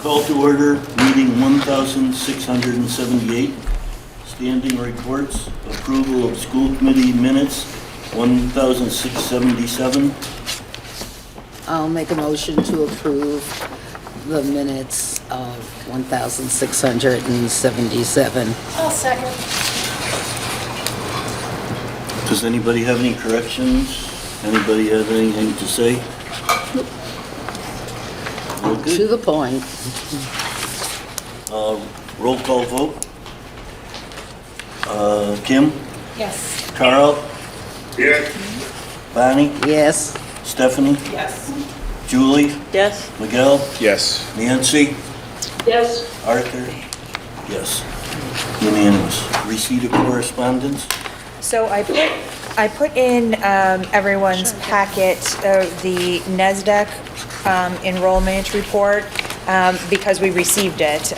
Call to order, meeting 1678. Standing reports, approval of school committee minutes, 1677. I'll make a motion to approve the minutes of 1677. I'll second. Does anybody have any corrections? Anybody have anything to say? All To good. the point. Roll call vote. Kim? Yes. Carl? Yes. Bonnie? Yes. Stephanie? Yes. Julie? Yes. Miguel? Yes. Nancy? Yes. Arthur? Yes. Unanimous. Receipt of correspondence? So I put in everyone's packet the NESDEC enrollment report because we received it.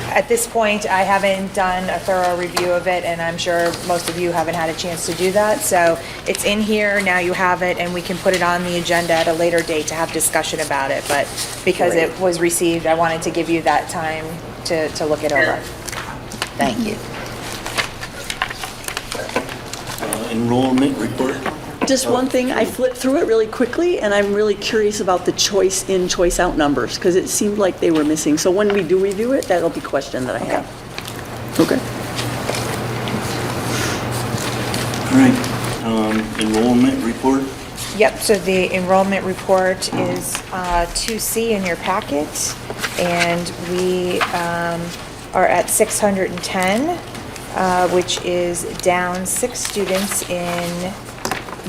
At this point, I haven't done a thorough review of it, and I'm sure most of you haven't had a chance to do that. So it's in here, now you have it, and we can put it on the agenda at a later date to have discussion about it. But because it was received, I wanted to give you that time to look it over. Thank you. Enrollment report? Just one thing, I flipped through it really quickly, and I'm really curious about the choice in, choice out numbers, because it seemed like they were missing. So when we do review it, that'll be a question that I have. Okay. All right. Enrollment report? Yep, so the enrollment report is 2C in your packet, and we are at 610, which is down 6 students in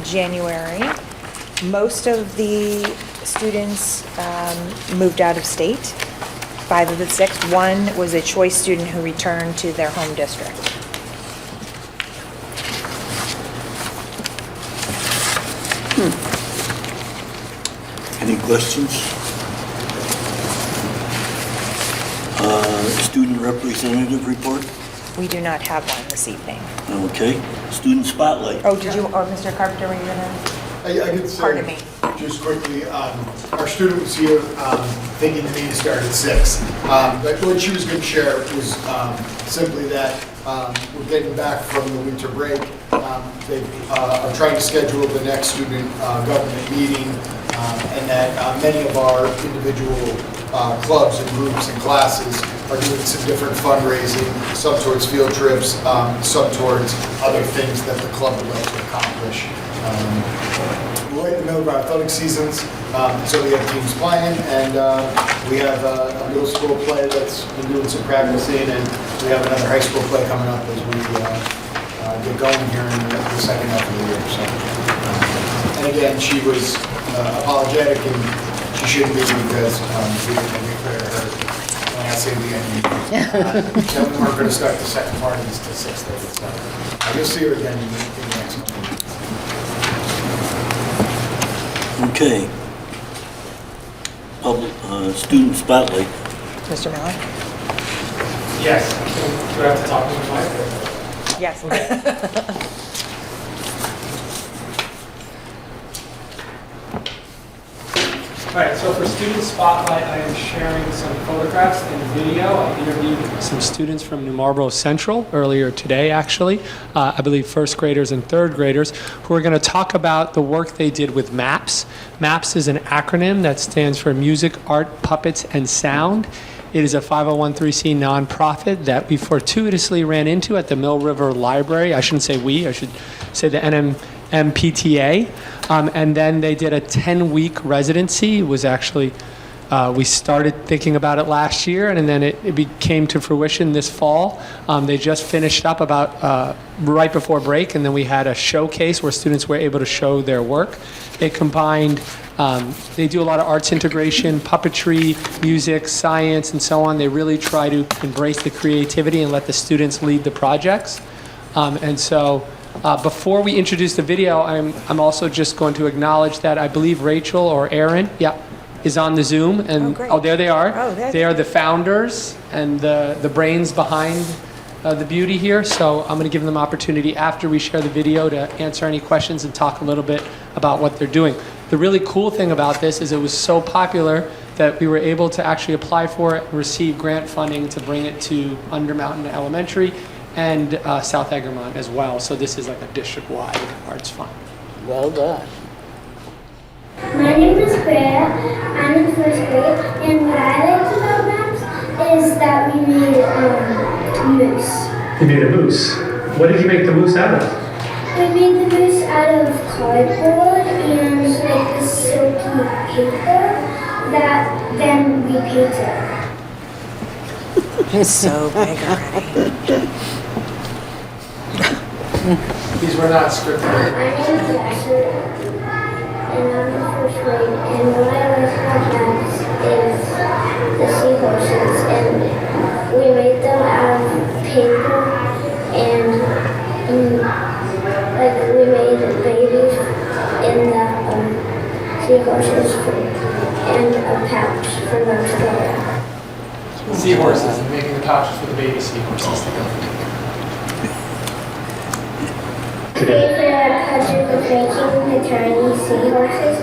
January. Most of the students moved out of state, 5 of the 6. 1 was a choice student who returned to their home district. Any questions? Student representative report? We do not have one this evening. Okay. Student spotlight? Oh, did you, or Mr. Carpenter, were you gonna? I could say, Pardon me. just quickly, our student was here thinking the meeting started at 6. But what she was going to share was simply that we're getting back from the winter break. They are trying to schedule the next student government meeting, and that many of our individual clubs and groups and classes are doing some different fundraising, some towards field trips, some towards other things that the club would like to accomplish. We're right in the middle of our athletic seasons, so we have teams playing, and we have a middle school play that's been doing some practicing, and we have another high school play coming up as we get going here in the second half of the year. So, and again, she was apologetic, and she shouldn't be because we didn't declare her. When I say the end, then we're going to start the second part of this till 6:30. So you'll see her again in the next one. Okay. Public, student spotlight. Mr. Miller? Yes. Do I have to talk to the mic? Yes. All right, so for Student Spotlight, I am sharing some photographs and video. I interviewed some students from New Marlboro Central earlier today, actually. I believe first graders and third graders, who are going to talk about the work they did with MAPS. MAPS is an acronym that stands for Music, Art, Puppets, and Sound. It is a 501(c) nonprofit that we fortuitously ran into at the Mill River Library. I shouldn't say we, I should say the NMPTA. And then they did a 10-week residency. It was actually, we started thinking about it last year, and then it came to fruition this fall. They just finished up about right before break, and then we had a showcase where students were able to show their work. They combined, they do a lot of arts integration, puppetry, music, science, and so on. They really try to embrace the creativity and let the students lead the projects. And so before we introduce the video, I'm also just going to acknowledge that I believe Rachel or Aaron, is on the Zoom. And great. there they are. Oh, there they are the founders and the brains behind the beauty here. So I'm going to give them opportunity after we share the video to answer any questions and talk a little bit about what they're doing. The really cool thing about this is it was so popular that we were able to actually apply for it, receive grant funding to bring it to Undermountain Elementary and South Egremont as well. So this is like a district-wide arts fund. Well done. My name is Claire. I'm in first grade, and what I like about maps is that we made moose. You made a moose. What did you make the moose out of? We made the moose out of cardboard and like this silky paper that then we painted. It's so big already. These were not scripted. My name is Asher, and I'm in first grade, and what I like about maps is the seahorses, and we made them out of paper, and like we made babies in the seahorses and a pouch for them to go in. Seahorses, and making the pouches for the baby seahorses to go. Favorite project was making the tiny seahorses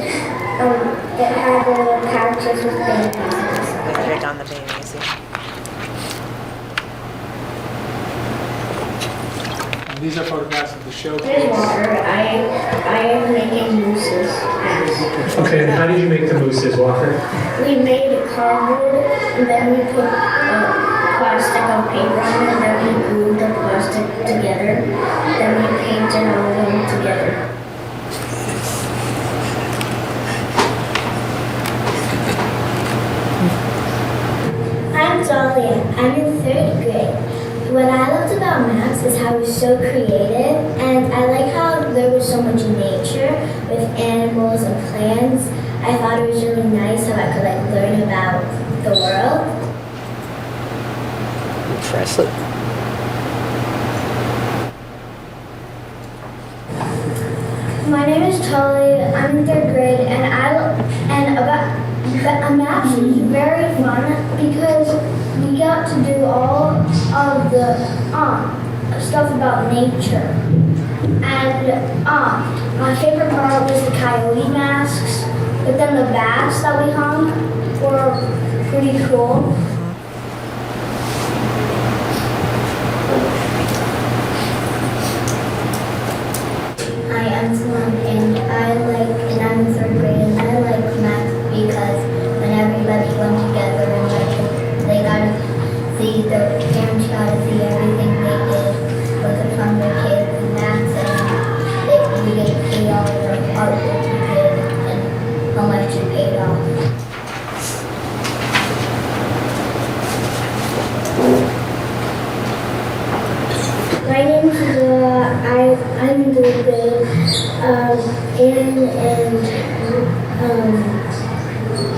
that had the pouches with babies. They're big on the babies. Yeah. And these are photographs of the There's showcase. water. I am making mooses. Okay, and how did you make the mooses, Walker? We made cardboard, and then we put plastic on paper on it, and then we glued the plastic together. Then we painted all of them together. I'm Dolly. I'm in third grade. What I loved about maps is how it was so creative, and I like how there was so much nature with animals and plants. I thought it was really nice how I could like learn about the world. Impressive. My name is Tully. I'm in third grade, and maps is very fun because we got to do all of the stuff about nature. And my favorite part was the coyote masks, but then the bats that we hung were pretty cool. Hi, I'm Simone, and I'm in third grade, and I like math because when everybody went together and they got to see, the parents got to see everything they did was from their kids and maths, and we get to see all the art that we did and how much it paid off. My name is I'm in third grade. Aaron and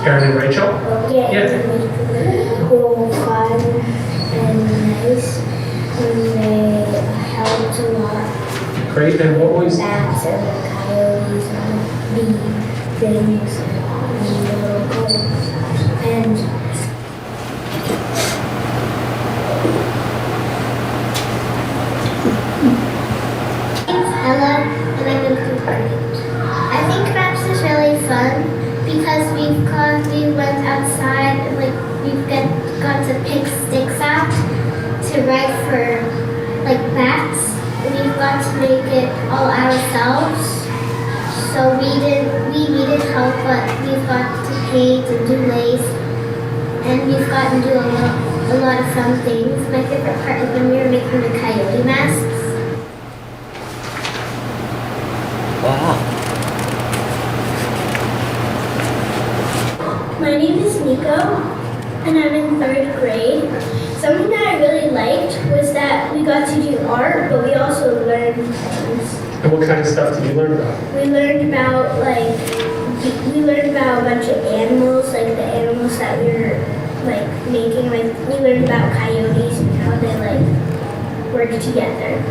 Aaron and Rachel? yeah, Yeah. were fun and nice, and they helped a lot. Great, and what was, Bats and the coyotes and the things and the little goats and hello, and I'm in third grade. I think maps is really fun because we went outside and we've got to pick sticks out to write for bats. We've got to make it all ourselves. So we needed help, but we've got to paint and do lace, and we've got to do a lot of fun things. My favorite part is when we were making the coyote masks. Wow. My name is Nico, and I'm in third grade. Something that I really liked was that we got to do art, but we also learned things. and what kind of stuff did you learn about? We learned about a bunch of animals, like the animals that we were making. We learned about coyotes and how they work together.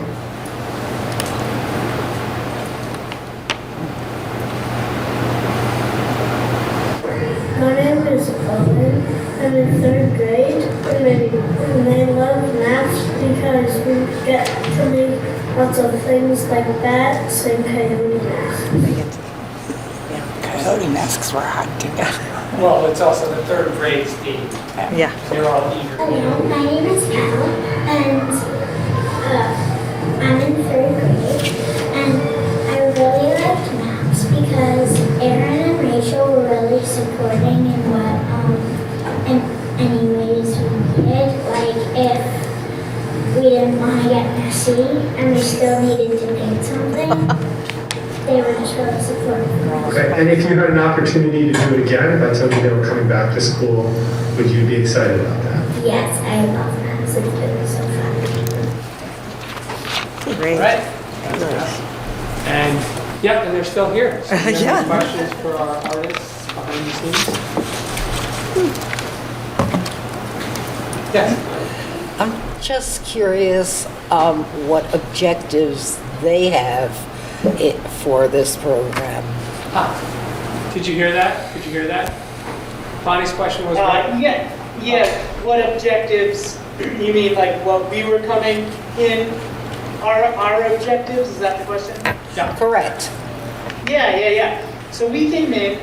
My name is Owen. I'm in third grade, and I love maps because we get to make lots of things like bats and coyote masks. Yeah, coyote masks were hot too. Well, it's also the third grade theme. Yeah. They're all eager. Hello, my name is Cal, and I'm in third grade, and I really liked maps because Aaron and Rachel were really supporting in what, in any ways we needed. Like if we didn't want to get messy and we still needed to paint something, they were just really supportive. Okay, and if you had an opportunity to do it again, if that's something they were coming back to school, would you be excited about that? Yes, I love maps. It's been so fun. Great. Right. And, yeah, and they're still here. So do you have Yeah. any questions for our artists behind the scenes? Yes. I'm just curious what objectives they have for this program. Did you hear that? Did you hear that? Bonnie's question was what? Yeah, what objectives, you mean like what we were coming in, our objectives, is that the question? Yeah. Correct. Yeah. So we came in,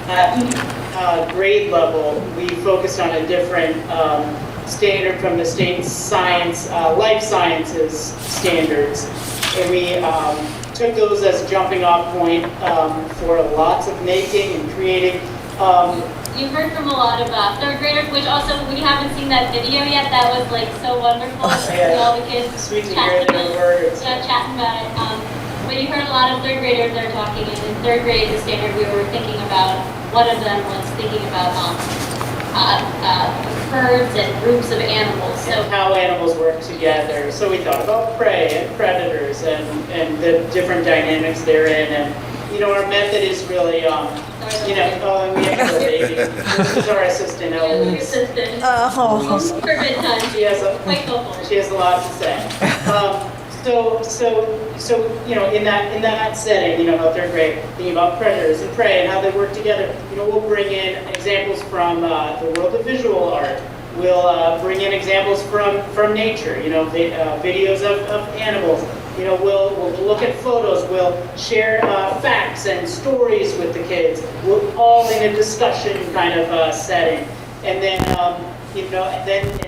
at grade level, we focused on a different standard from the state science, life sciences standards. And we took those as a jumping off point for lots of making and creating. You've heard from a lot of third graders, which also, we haven't seen that video yet. That was like so wonderful. Yeah. All the kids Sweet to hear their words. chatting about it. But you heard a lot of third graders that are talking. And in third grade, the standard we were thinking about, one of them was thinking about herds and groups of animals. So And how animals work together. So we thought about prey and predators and the different dynamics therein. And, our method is really, we have a baby. This is our assistant, Eloise. assistant Oh. for bedtime. She has a, Quite helpful. she has a lot to say. In that setting, how third grade, thinking about predators and prey and how they work together, we'll bring in examples from the world of visual art. We'll bring in examples from nature, videos of animals. We'll look at photos. We'll share facts and stories with the kids. We're all in a discussion kind of setting, and then and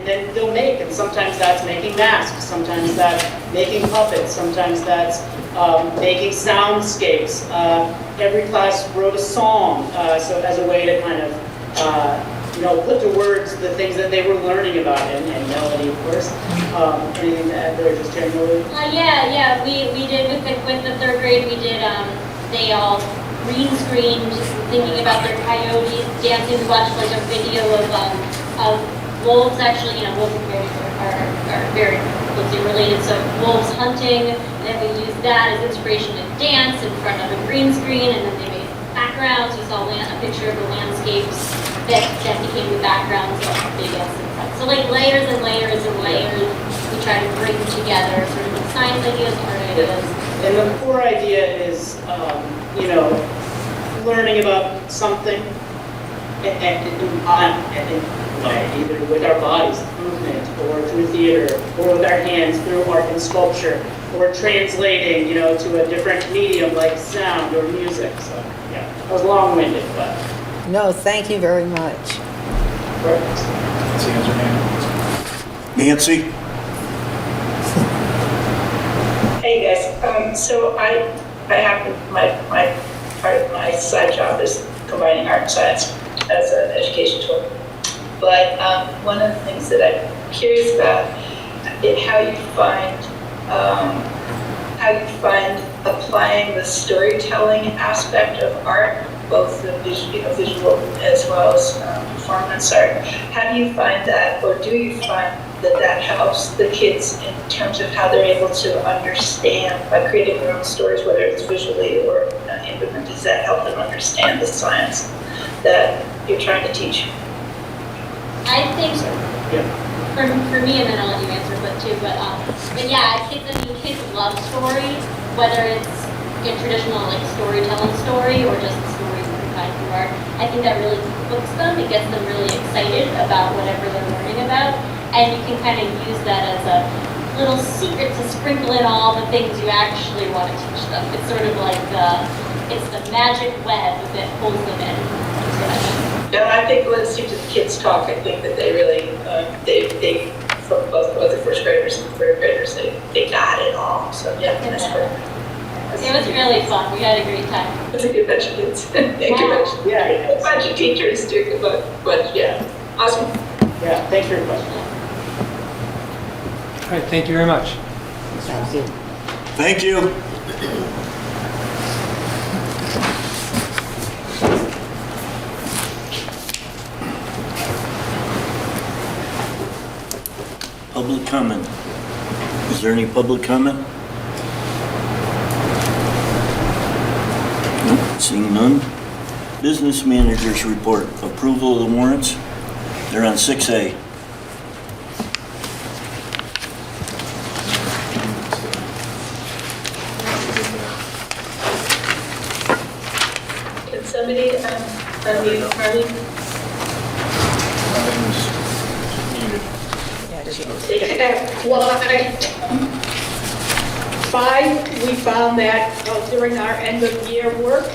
then they'll make. And sometimes that's making masks. Sometimes that's making puppets. Sometimes that's making soundscapes. Every class wrote a song, so as a way to kind of put to words the things that they were learning about, and melody, of course. Anything to add there, just generally? Yeah. We did with the third grade. We did. They all green screened, thinking about their coyotes dancing. We watched like a video of wolves. Actually, wolves and bears are very closely related. So wolves hunting. And we used that as inspiration to dance in front of a green screen, and then they made backgrounds. We saw a picture of the landscapes that became the backgrounds of the big S in front. So like layers and layers and layers, we try to bring together sort of science ideas, art ideas. And the core idea is, learning about something, and either with our bodies, movement, or through theater, or with our hands through art and sculpture, or translating, to a different medium like sound or music. So, yeah, I was long-winded, but. No, thank you very much. Perfect. Nancy? Hey guys, so I have my part of my side job is combining art and science as an education tool. But one of the things that I'm curious about is how you find applying the storytelling aspect of art, both the visual as well as performance art. How do you find that, or do you find that helps the kids in terms of how they're able to understand by creating their own stories, whether it's visually or implement? Does that help them understand the science that you're trying to teach? I think Yeah. for me, and then I'll let you answer, but yeah, kids love stories, whether it's a traditional like storytelling story or just a story provided through art. I think that really hooks them. It gets them really excited about whatever they're learning about, and you can kind of use that as a little secret to sprinkle in all the things you actually want to teach them. It's sort of like it's the magic web that pulls them in. And I think listening to the kids talk, I think that they really, they from both the first graders and the third graders, they got it all. So yeah, that's perfect. It was really fun. We had a great time. That's a good bunch of kids. Thank you, a bunch of teachers too, but yeah, awesome. Yeah, thanks for your question. All right, thank you very much. Thank you. Thank you. Public comment. Is there any public comment? Nope, seeing none. Business managers report. Approval of the warrants. They're on 6A. Can somebody unmute Harley? We found that during our end of year work,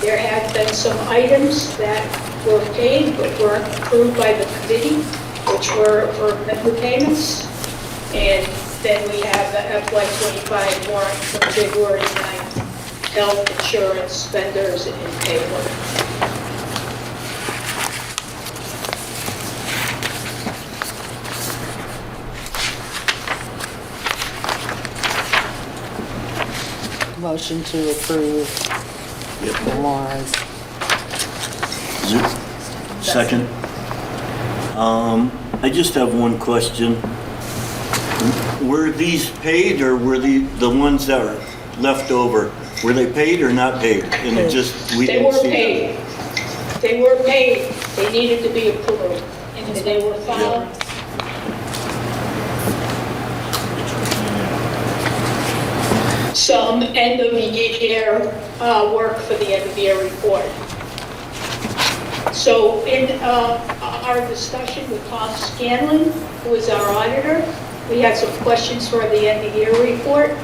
there had been some items that were paid but weren't approved by the committee, which were for member payments. And then we have the FY25 warrant for February 9th, health insurance, vendors, and payroll. Motion to approve the warrants. Second. I just have one question. Were these paid or were the ones that were left over, were they paid or not paid? And it just, we They didn't were see paid. them. They were paid. They needed to be approved. And they were found. Some end of the year work for the end of the year report. So in our discussion with Tom Scanlon, who is our auditor, we had some questions for the end of year report.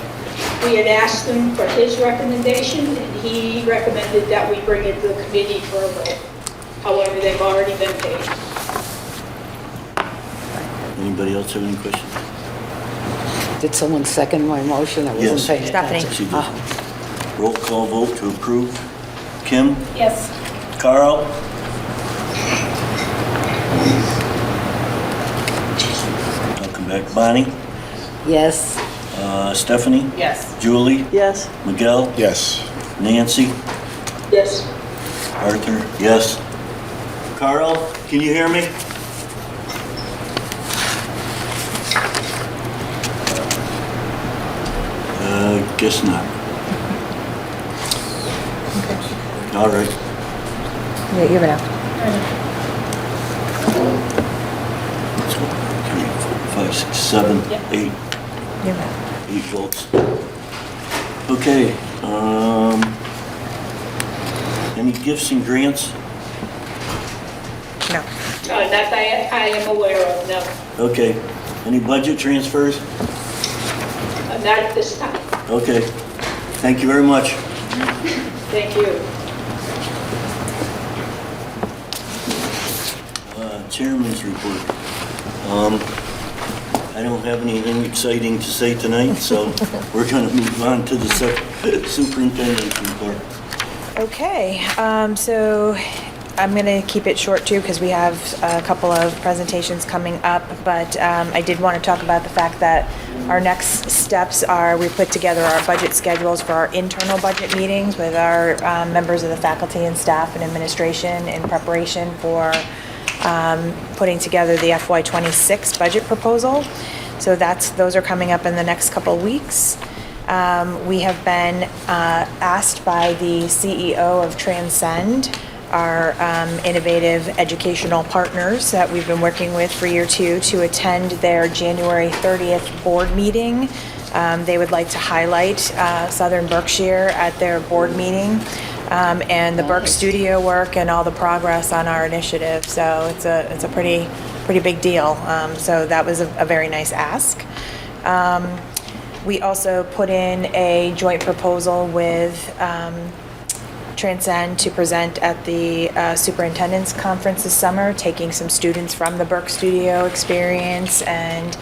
We had asked him for his recommendation, and he recommended that we bring it to the committee for a vote. However, they've already been paid. Anybody else have any questions? Did someone second my motion? I wasn't Yes. paying Stephanie. attention. She did. Roll call vote to approve. Kim? Yes. Carl? I'll come back. Bonnie? Yes. Stephanie? Yes. Julie? Yes. Miguel? Yes. Nancy? Yes. Arthur? Yes. Carl, can you hear me? Guess not. All right. Yeah, you have it now. That's what, 3, 4, 5, 6, 7, 8. You have it. 8 votes. Okay, any gifts and grants? No. That I am aware of, no. Okay, any budget transfers? Not at this time. Okay, thank you very much. Thank you. Chairman's report. I don't have anything exciting to say tonight, so we're going to move on to the superintendent's report. Okay, so I'm going to keep it short too because we have a couple of presentations coming up, but I did want to talk about the fact that our next steps are we put together our budget schedules for our internal budget meetings with our members of the faculty and staff and administration in preparation for putting together the FY26 budget proposal. So those are coming up in the next couple of weeks. We have been asked by the CEO of Transcend, our innovative educational partners that we've been working with for year 2, to attend their January 30th board meeting. They would like to highlight Southern Berkshire at their board meeting and the Berk Studio work and all the progress on our initiative. So it's a pretty big deal. So that was a very nice ask. We also put in a joint proposal with Transcend to present at the Superintendent's Conference this summer, taking some students from the Burke Studio experience and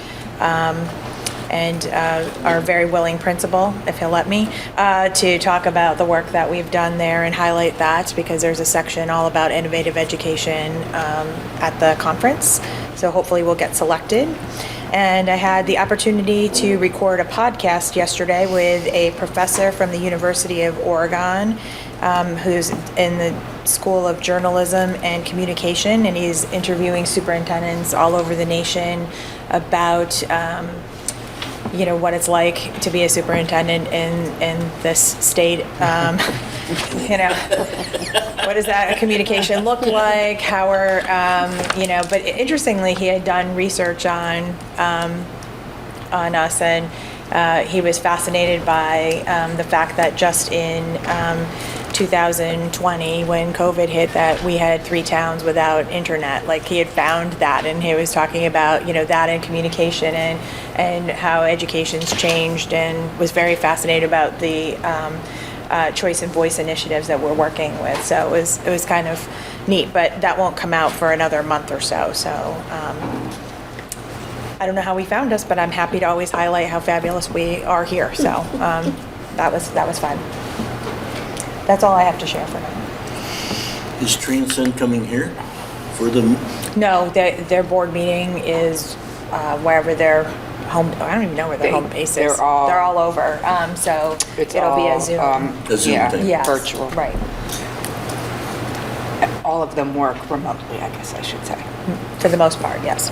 our very willing principal, if he'll let me, to talk about the work that we've done there and highlight that, because there's a section all about innovative education at the conference. So hopefully we'll get selected. And I had the opportunity to record a podcast yesterday with a professor from the University of Oregon, who's in the School of Journalism and Communication, and he's interviewing superintendents all over the nation about what it's like to be a superintendent in this state. What does that communication look like? How are, but interestingly, he had done research on us, and he was fascinated by the fact that just in 2020, when COVID hit, that we had 3 towns without internet. Like, he had found that, and he was talking about, that in communication and how education's changed, and was very fascinated about the choice and voice initiatives that we're working with. So it was kind of neat, but that won't come out for another month or so. So I don't know how we found us, but I'm happy to always highlight how fabulous we are here. So that was fun. That's all I have to share for now. Is Transcend coming here for the? No, their board meeting is wherever their home. I don't even know where their home base is. They're all over. So it'll be a Zoom. A Zoom thing. Yes, virtual. Right. All of them work remotely, I guess I should say. For the most part, yes.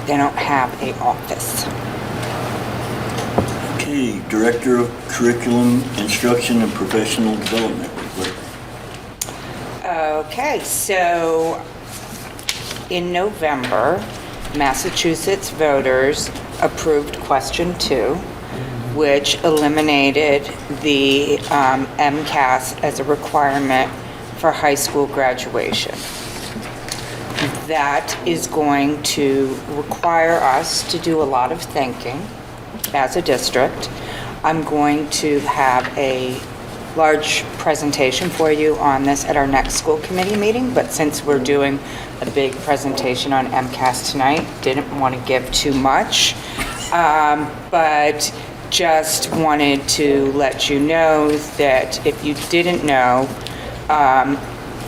They don't have an office. Okay, Director of Curriculum, Instruction, and Professional Development report. Okay, so in November, Massachusetts voters approved question 2, which eliminated the MCAS as a requirement for high school graduation. That is going to require us to do a lot of thinking as a district. I'm going to have a large presentation for you on this at our next school committee meeting, but since we're doing a big presentation on MCAS tonight, didn't want to give too much, but just wanted to let you know that if you didn't know,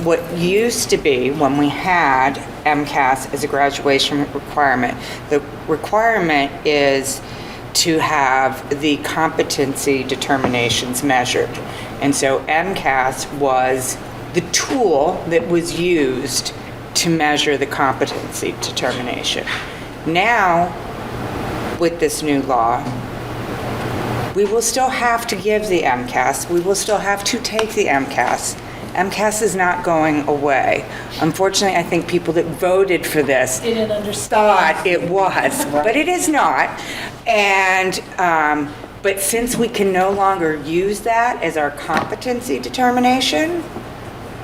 what used to be when we had MCAS as a graduation requirement, the requirement is to have the competency determinations measured. And so MCAS was the tool that was used to measure the competency determination. Now, with this new law, we will still have to give the MCAS. We will still have to take the MCAS. MCAS is not going away. Unfortunately, I think people that voted for this Didn't understand. thought it was, but it is not. And but since we can no longer use that as our competency determination,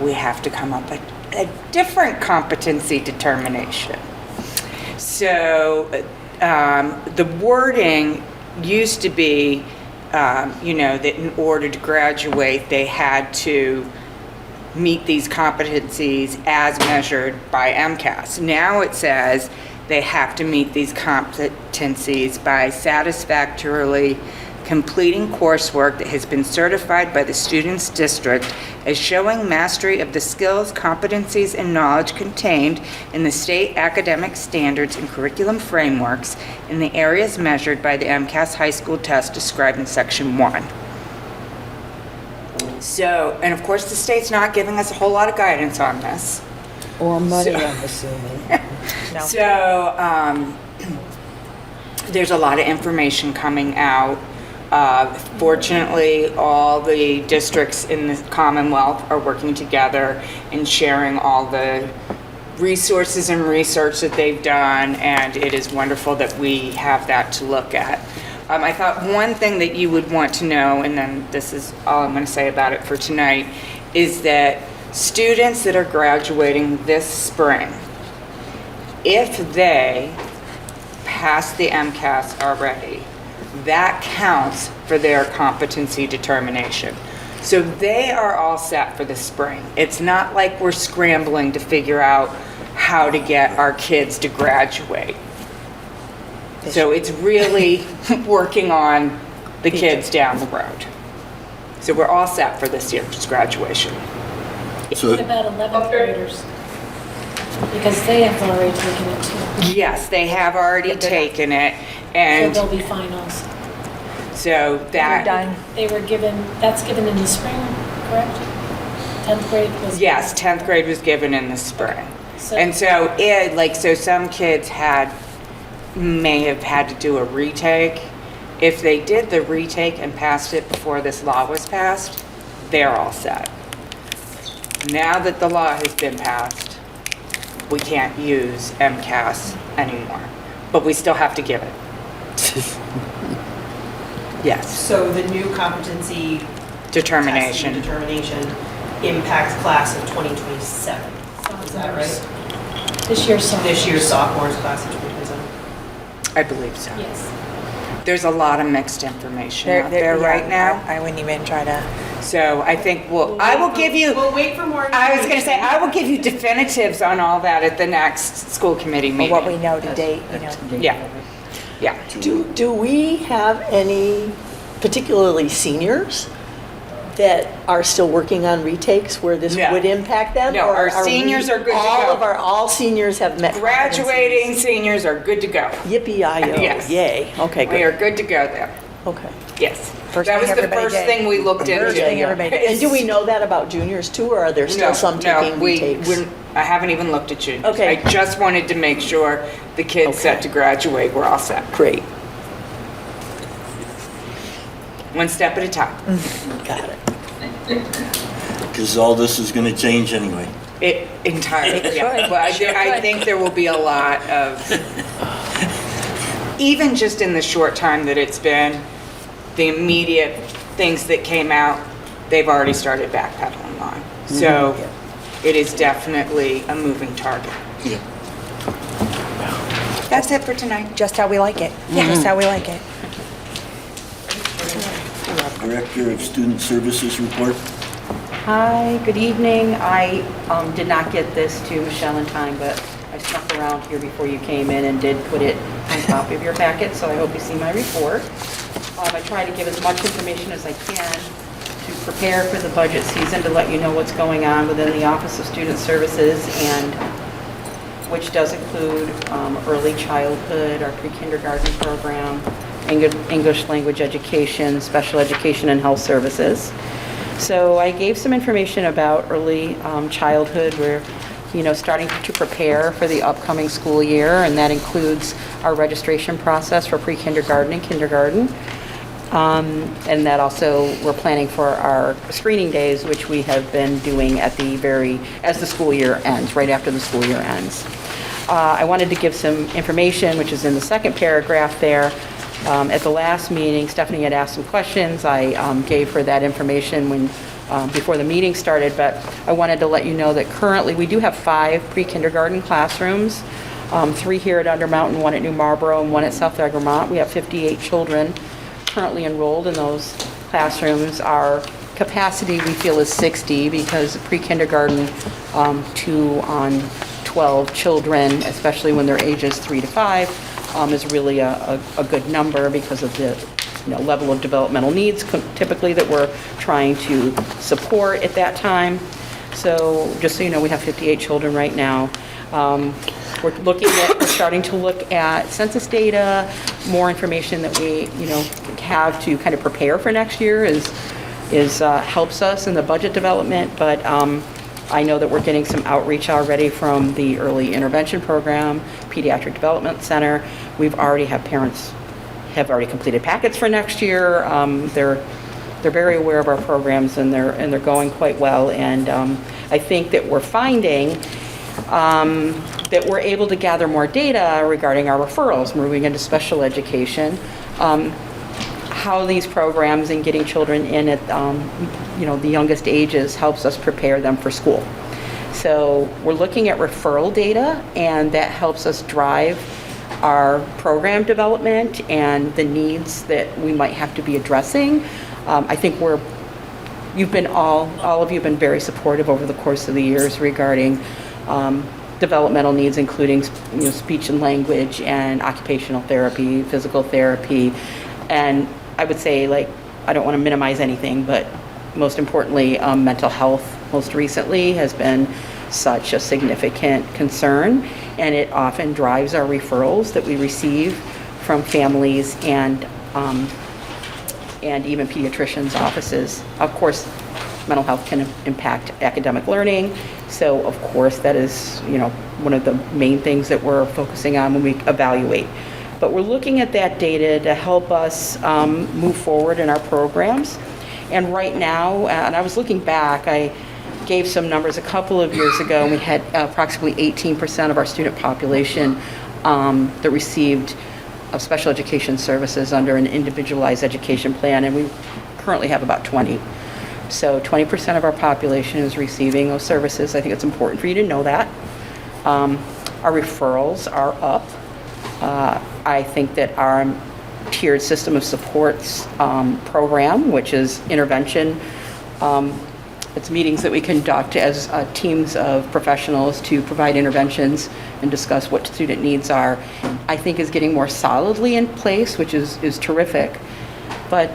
we have to come up with a different competency determination. So the wording used to be, that in order to graduate, they had to meet these competencies as measured by MCAS. Now it says they have to meet these competencies by satisfactorily completing coursework that has been certified by the student's district as showing mastery of the skills, competencies, and knowledge contained in the state academic standards and curriculum frameworks in the areas measured by the MCAS high school test described in section 1. So, and of course the state's not giving us a whole lot of guidance on this. Or money, I'm assuming. No. So, there's a lot of information coming out. Fortunately, all the districts in the Commonwealth are working together and sharing all the resources and research that they've done, and it is wonderful that we have that to look at. I thought one thing that you would want to know, and then this is all I'm going to say about it for tonight, is that students that are graduating this spring, if they pass the MCAS already, that counts for their competency determination. So they are all set for the spring. It's not like we're scrambling to figure out how to get our kids to graduate. So it's really working on the kids down the road. So we're all set for this year's graduation. So What about 11th graders? Because they have already taken it too. Yes, they have already taken it, So and there'll be finals. so that, They were given, that's given in the spring, correct? 10th grade was. yes, 10th grade was given in the spring. So- And so it, like, so some kids may have had to do a retake. If they did the retake and passed it before this law was passed, they're all set. Now that the law has been passed, we can't use MCAS anymore, but we still have to give it. Yes, So the new competency determination. testing determination impacts class of 2027. Is that right? This year's song. This year's sophomores class of 2027. I believe so. Yes. There's a lot of mixed information out there right now. I wouldn't even try to. So I think I will give you, We'll wait for more. I was going to say, I will give you definitives on all that at the next school committee meeting. What we know to date, Yeah, yeah. Do we have any, particularly seniors, that are still working on retakes where this No. would impact them? No, Or our are we- seniors are good to All go. of all seniors have met. Graduating seniors are good to go. Yippee-yi-yo, Yes. yay. Okay, We are good. good to go there. Okay. Yes. First That thing was the everybody first did. thing we looked into. First thing everybody did. And do we know that about juniors too, or are there still some taking retakes? I haven't even looked at juniors. Okay. I just wanted to make sure the kids set to graduate were all set. Great, One step at a time. got it. because all this is going to change anyway. It entirely, yeah. But I think there will be a lot of, even just in the short time that it's been, the immediate things that came out, they've already started backpedaling on. So it is definitely a moving target. Yeah. That's it for tonight. Just how we like it. Just how we like it. Director of Student Services report. Hi, good evening. I did not get this to Michelle in time, but I snuck around here before you came in and did put it on top of your packet, so I hope you see my report. I try to give as much information as I can to prepare for the budget season, to let you know what's going on within the Office of Student Services, and which does include early childhood, our pre-kindergarten program, English language education, special education, and health services. So I gave some information about early childhood. We're, starting to prepare for the upcoming school year, and that includes our registration process for pre-kindergarten and kindergarten. And that also, we're planning for our screening days, which we have been doing as the school year ends, right after the school year ends. I wanted to give some information, which is in the second paragraph there. At the last meeting, Stephanie had asked some questions. I gave her that information before the meeting started, but I wanted to let you know that currently we do have 5 pre-kindergarten classrooms, 3 here at Undermountain, 1 at New Marlboro, and 1 at South Egremont. We have 58 children currently enrolled in those classrooms. Our capacity, we feel, is 60 because pre-kindergarten, 2 on 12 children, especially when they're ages 3 to 5, is really a good number because of the level of developmental needs typically that we're trying to support at that time. So just so you know, we have 58 children right now. We're starting to look at census data, more information that we have to kind of prepare for next year helps us in the budget development, but I know that we're getting some outreach already from the Early Intervention Program, Pediatric Development Center. Parents have already completed packets for next year. They're very aware of our programs, and they're going quite well. And I think that we're finding that we're able to gather more data regarding our referrals, moving into special education. How these programs and getting children in at the youngest ages helps us prepare them for school. So we're looking at referral data, and that helps us drive our program development and the needs that we might have to be addressing. I think we're all of you have been very supportive over the course of the years regarding developmental needs, including, speech and language and occupational therapy, physical therapy. And I would say, I don't want to minimize anything, but most importantly, mental health most recently has been such a significant concern, and it often drives our referrals that we receive from families and even pediatricians' offices. Of course, mental health can impact academic learning, so of course that is, one of the main things that we're focusing on when we evaluate. But we're looking at that data to help us move forward in our programs. And right now, and I was looking back, I gave some numbers a couple of years ago, and we had approximately 18% of our student population that received special education services under an individualized education plan, and we currently have about 20. So 20% of our population is receiving those services. I think it's important for you to know that. Our referrals are up. I think that our tiered system of supports program, which is intervention, it's meetings that we conduct as teams of professionals to provide interventions and discuss what student needs are, I think is getting more solidly in place, which is terrific. But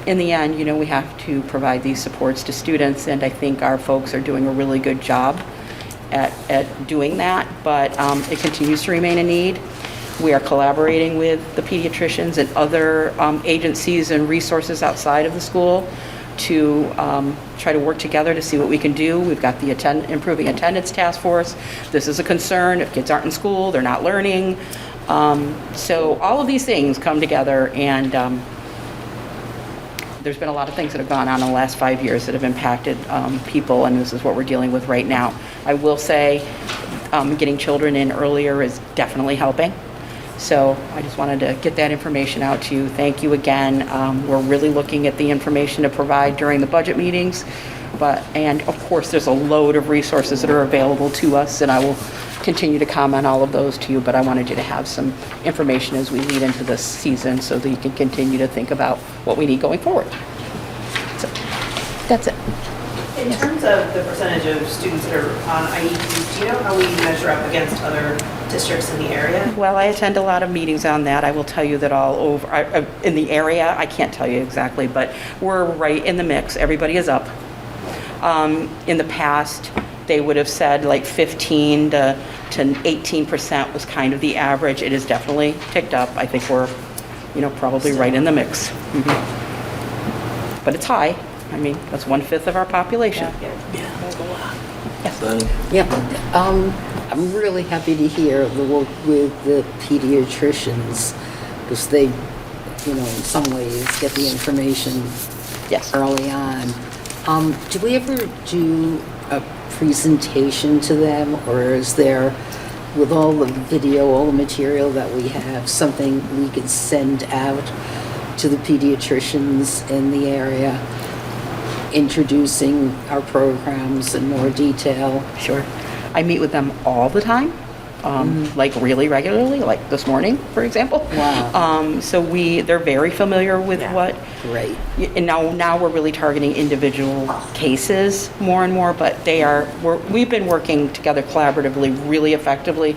in the end, we have to provide these supports to students, and I think our folks are doing a really good job at doing that, but it continues to remain a need. We are collaborating with the pediatricians and other agencies and resources outside of the school to try to work together to see what we can do. We've got the Improving Attendance Task Force. This is a concern. If kids aren't in school, they're not learning. So all of these things come together, and there's been a lot of things that have gone on in the last 5 years that have impacted people, and this is what we're dealing with right now. I will say getting children in earlier is definitely helping. So I just wanted to get that information out to you. Thank you again. We're really looking at the information to provide during the budget meetings, and of course there's a load of resources that are available to us, and I will continue to comment all of those to you, but I wanted you to have some information as we lead into this season so that you can continue to think about what we need going forward. So that's it. In terms of the percentage of students that are on IEPs, do you know how we measure up against other districts in the area? Well, I attend a lot of meetings on that. I will tell you that all over, in the area, I can't tell you exactly, but we're right in the mix. Everybody is up. In the past, they would have said like 15 to 18% was kind of the average. It has definitely ticked up. I think we're, probably right in the mix. Mm-hmm. But it's high. I mean, that's 1/5 of our population. I'm really happy to hear the work with the pediatricians, because they, in some ways, get the information early on. Do we ever do a presentation to them, or is there, with all the video, all the material that we have, something we can send out to the pediatricians in the area, introducing our programs in more detail? Sure. I meet with them all the time, like really regularly, like this morning, for example. Wow. So they're very familiar with what. Great. And now we're really targeting individual cases more and more, but we've been working together collaboratively really effectively,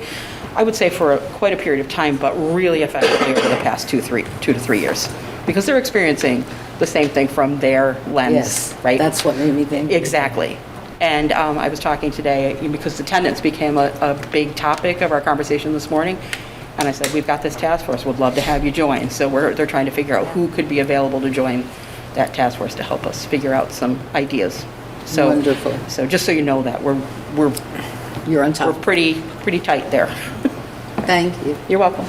I would say for quite a period of time, but really effectively over the past 2 to 3 years, because they're experiencing the same thing from their lens, Yes, right? that's what made me think. Exactly. And I was talking today, because attendance became a big topic of our conversation this morning, and I said, we've got this task force, would love to have you join. So they're trying to figure out who could be available to join that task force to help us figure out some ideas. So, wonderful. So just so you know that, You're on top. we're pretty tight there. Thank you. You're welcome.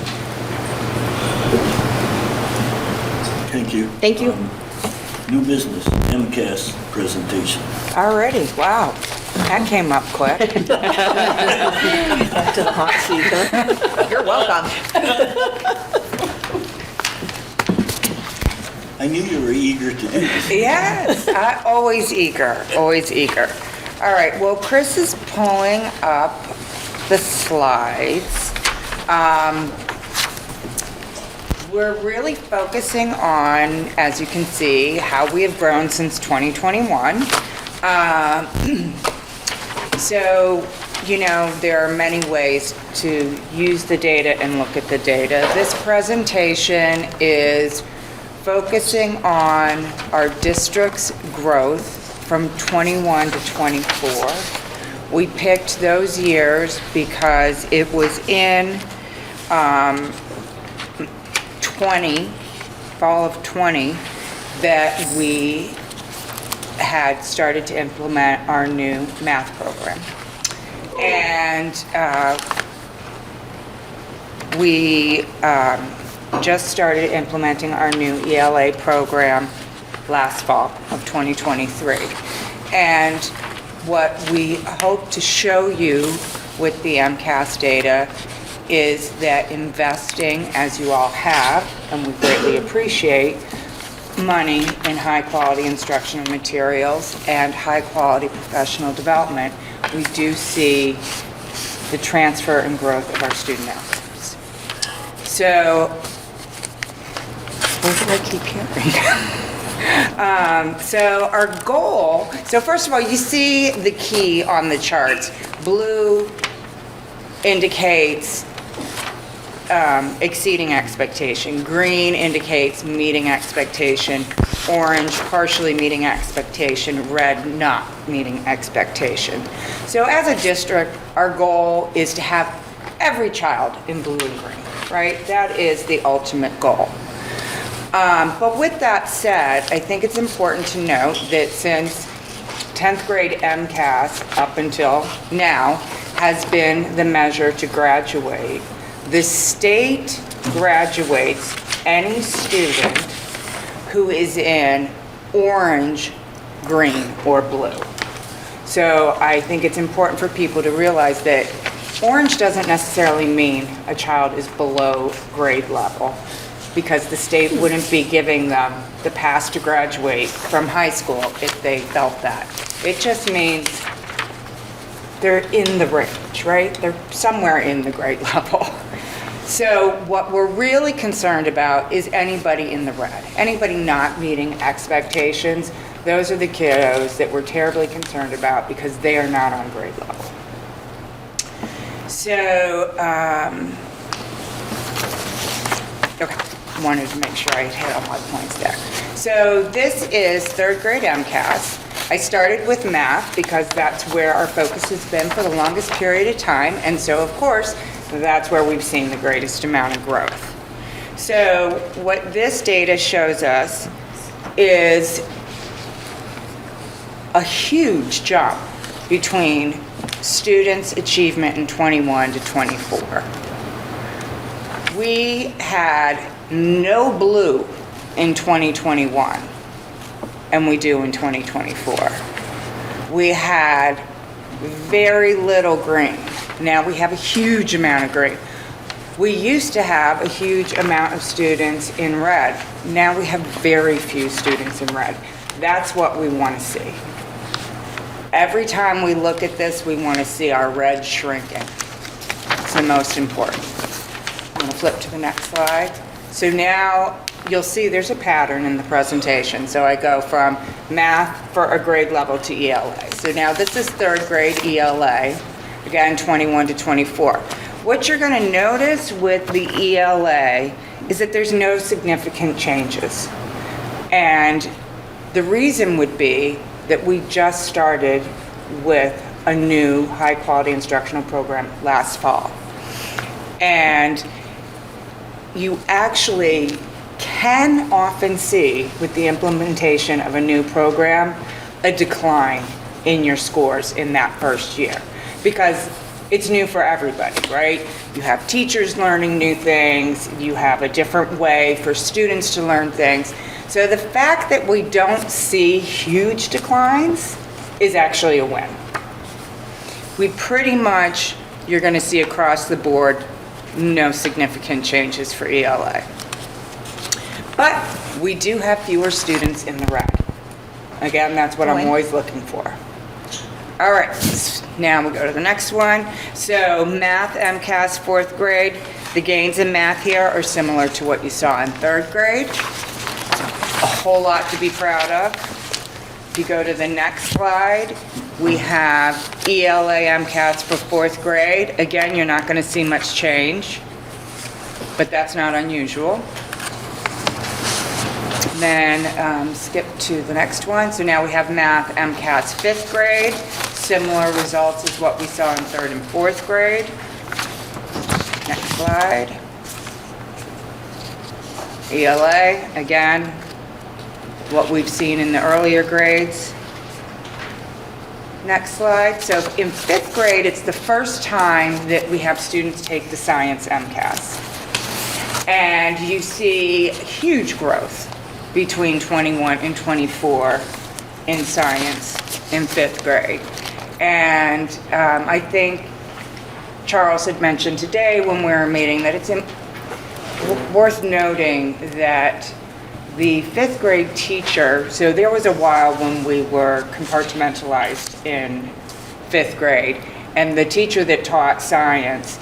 Thank you. Thank you. New business, MCAS presentation. Already, wow. That came up quick. Back to the hot seat, huh? You're welcome. I knew you were eager to do this. Yes, always eager, always eager. All right, well, Chris is pulling up the slides. We're really focusing on, as you can see, how we have grown since 2021. So, you know, there are many ways to use the data and look at the data. This presentation is focusing on our district's growth from 21 to 24. We picked those years because it was in fall of 20, that we had started to implement our new math program. And we just started implementing our new ELA program last fall of 2023. And what we hope to show you with the MCAS data is that investing, as you all have, and we greatly appreciate, money in high-quality instructional materials and high-quality professional development, we do see the transfer and growth of our student outcomes. So, what do I keep hearing? So our goal, so first of all, you see the key on the charts. Blue indicates exceeding expectation. Green indicates meeting expectation. Orange, partially meeting expectation. Red, not meeting expectation. So as a district, our goal is to have every child in blue and green, right? That is the ultimate goal. But with that said, I think it's important to note that since 10th grade MCAS up until now has been the measure to graduate, the state graduates any student who is in orange, green, or blue. So I think it's important for people to realize that orange doesn't necessarily mean a child is below grade level, because the state wouldn't be giving them the pass to graduate from high school if they felt that. It just means they're in the range, right? They're somewhere in the grade level. So what we're really concerned about is anybody in the red, anybody not meeting expectations. Those are the kiddos that we're terribly concerned about because they are not on grade level. So, okay, wanted to make sure I hit all my points there. So this is third grade MCAS. I started with math because that's where our focus has been for the longest period of time, and so of course, that's where we've seen the greatest amount of growth. So what this data shows us is a huge jump between students' achievement in 21 to 24. We had no blue in 2021, and we do in 2024. We had very little green. Now we have a huge amount of green. We used to have a huge amount of students in red. Now we have very few students in red. That's what we want to see. Every time we look at this, we want to see our red shrinking. It's the most important. I'm going to flip to the next slide. So now you'll see there's a pattern in the presentation. So I go from math for a grade level to ELA. So now this is third grade ELA, again 21 to 24. What you're going to notice with the ELA is that there's no significant changes. And the reason would be that we just started with a new high-quality instructional program last fall. And you actually can often see, with the implementation of a new program, a decline in your scores in that first year. Because it's new for everybody, right? You have teachers learning new things, you have a different way for students to learn things. So the fact that we don't see huge declines is actually a win. We pretty much, you're going to see across the board, no significant changes for ELA. But we do have fewer students in the red. Again, that's what I'm always looking for. All right, now we'll go to the next one. So math MCAS fourth grade. The gains in math here are similar to what you saw in third grade. A whole lot to be proud of. If you go to the next slide, we have ELA MCAS for fourth grade. Again, you're not going to see much change, but that's not unusual. Then skip to the next one. So now we have math MCAS fifth grade. Similar results as what we saw in third and fourth grade. Next slide. ELA, again, what we've seen in the earlier grades. Next slide. So in fifth grade, it's the first time that we have students take the science MCAS. And you see huge growth between 21 and 24 in science in fifth grade. And I think Charles had mentioned today when we were meeting that it's worth noting that the fifth grade teacher, so there was a while when we were compartmentalized in fifth grade, and the teacher that taught science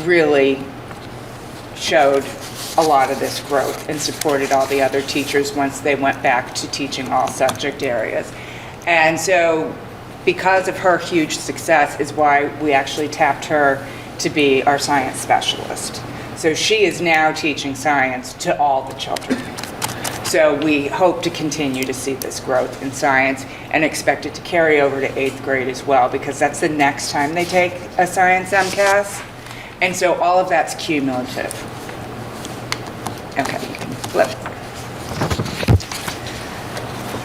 really showed a lot of this growth and supported all the other teachers once they went back to teaching all subject areas. And so because of her huge success is why we actually tapped her to be our science specialist. So she is now teaching science to all the children. So we hope to continue to see this growth in science and expect it to carry over to eighth grade as well, because that's the next time they take a science MCAS. And so all of that's cumulative. Okay, you can flip.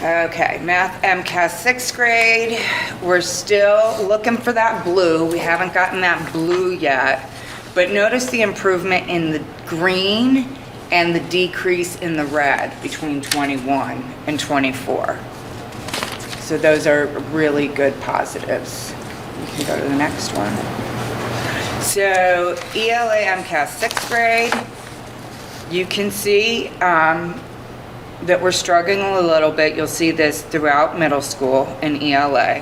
Okay, math MCAS sixth grade. We're still looking for that blue. We haven't gotten that blue yet. But notice the improvement in the green and the decrease in the red between 21 and 24. So those are really good positives. You can go to the next one. So ELA MCAS sixth grade. You can see that we're struggling a little bit. You'll see this throughout middle school in ELA.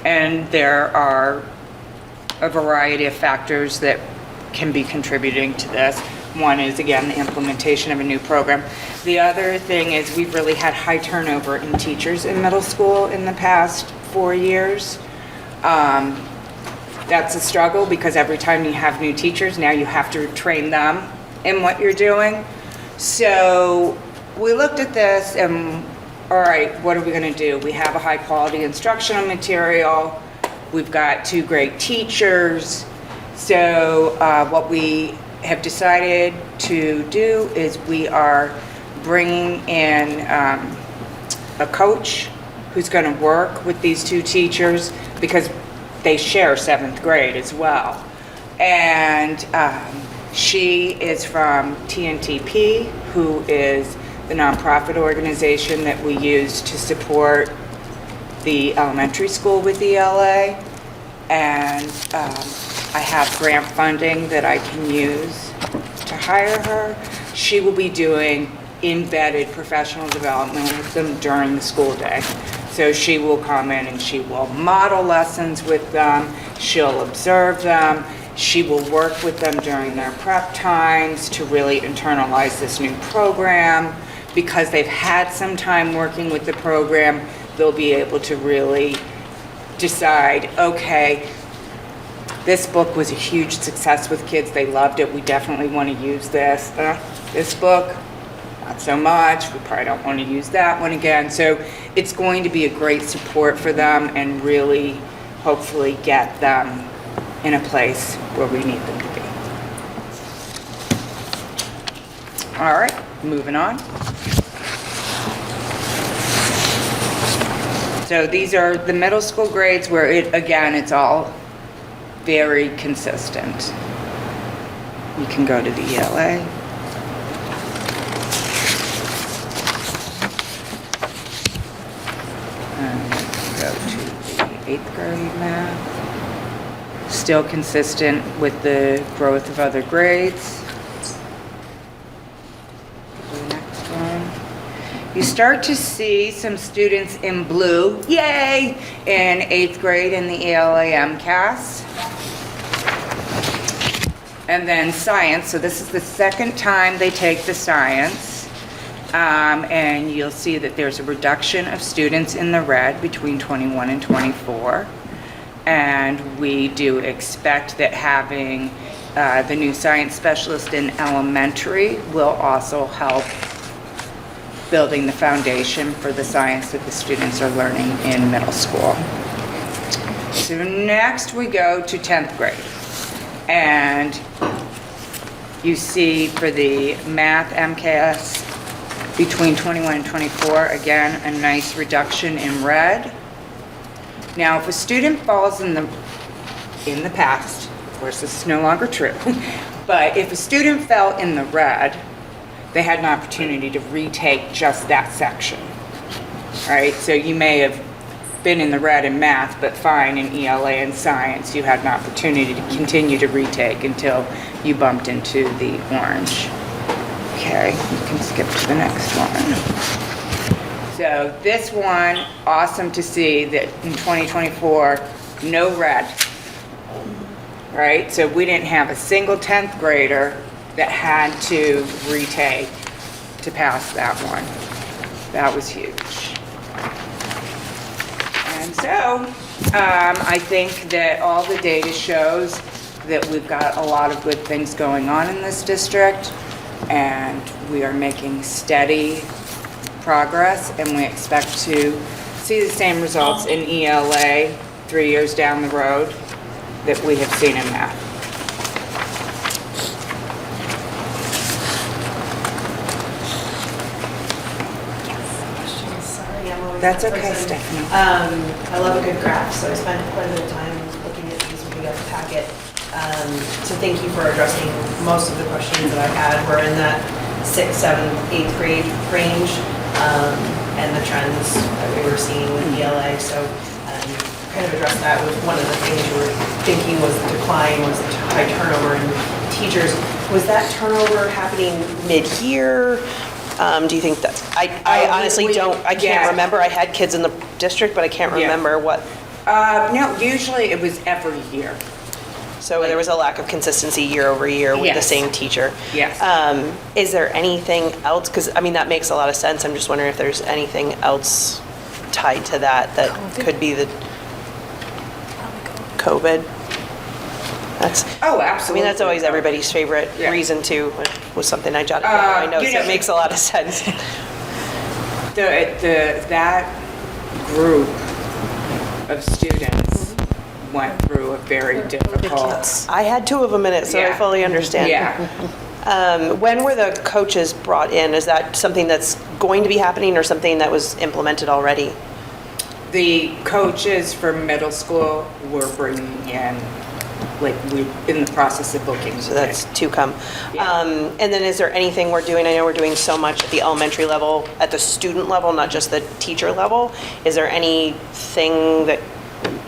And there are a variety of factors that can be contributing to this. One is, again, the implementation of a new program. The other thing is we've really had high turnover in teachers in middle school in the past 4 years. That's a struggle because every time you have new teachers, now you have to train them in what you're doing. So we looked at this and, all right, what are we going to do? We have a high quality instructional material. We've got 2 great teachers. So what we have decided to do is we are bringing in a coach who's going to work with these 2 teachers because they share 7th grade as well. And she is from TNTP, who is the nonprofit organization that we use to support the elementary school with ELA. And I have grant funding that I can use to hire her. She will be doing embedded professional development with them during the school day. So she will come in and she will model lessons with them. She'll observe them. She will work with them during their prep times to really internalize this new program. Because they've had some time working with the program, they'll be able to really decide, okay, this book was a huge success with kids. They loved it. We definitely want to use this. This book, not so much. We probably don't want to use that one again. So it's going to be a great support for them and really hopefully get them in a place where we need them to be. All right, moving on. So these are the middle school grades where it's all very consistent. You can go to the ELA. And go to the 8th grade math. Still consistent with the growth of other grades. The next one. You start to see some students in blue, yay, in 8th grade in the ELA MCAS. And then science, so this is the second time they take the science. And you'll see that there's a reduction of students in the red between 21 and 24. And we do expect that having the new science specialist in elementary will also help building the foundation for the science that the students are learning in middle school. So next we go to 10th grade. And you see for the math MKS between 21 and 24, again, a nice reduction in red. Now, if a student falls in the past, of course, this is no longer true, but if a student fell in the red, they had an opportunity to retake just that section, right? So you may have been in the red in math, but fine in ELA and science. You had an opportunity to continue to retake until you bumped into the orange. Okay, you can skip to the next one. So this one, awesome to see that in 2024, no red, right? So we didn't have a single 10th grader that had to retake to pass that one. That was huge. And so I think that all the data shows that we've got a lot of good things going on in this district, and we are making steady progress, and we expect to see the same results in ELA 3 years down the road that we have seen in math. Sorry, I'm always That's that okay, person. Stephanie. I love a good graph, so I spent quite a bit of time looking at these when we got the packet. So thank you for addressing most of the questions that I had. We're in that 6th, 7th, 8th grade range, and the trends that we were seeing with ELA. So kind of addressed that with one of the things you were thinking was the decline, was the high turnover in teachers. Was that turnover happening mid-year? Do you think that's, I honestly I can't remember. I had kids in the district, but I can't remember what. No, usually it was every year. So there was a lack of consistency year over year with the same teacher. Yes. Is there anything else? Because, I mean, that makes a lot of sense. I'm just wondering if there's anything else tied to that that could be the COVID. That's, absolutely. I mean, that's always everybody's favorite reason to, was something I jotted down in my notes. It makes a lot of sense. That group of students went through a very difficult. I had 2 of them in it, so I fully understand. Yeah. When were the coaches brought in? Is that something that's going to be happening or something that was implemented already? The coaches for middle school were bringing in, like, we're in the process of booking. So that's to come. And then is there anything we're doing? I know we're doing so much at the elementary level, at the student level, not just the teacher level. Is there anything that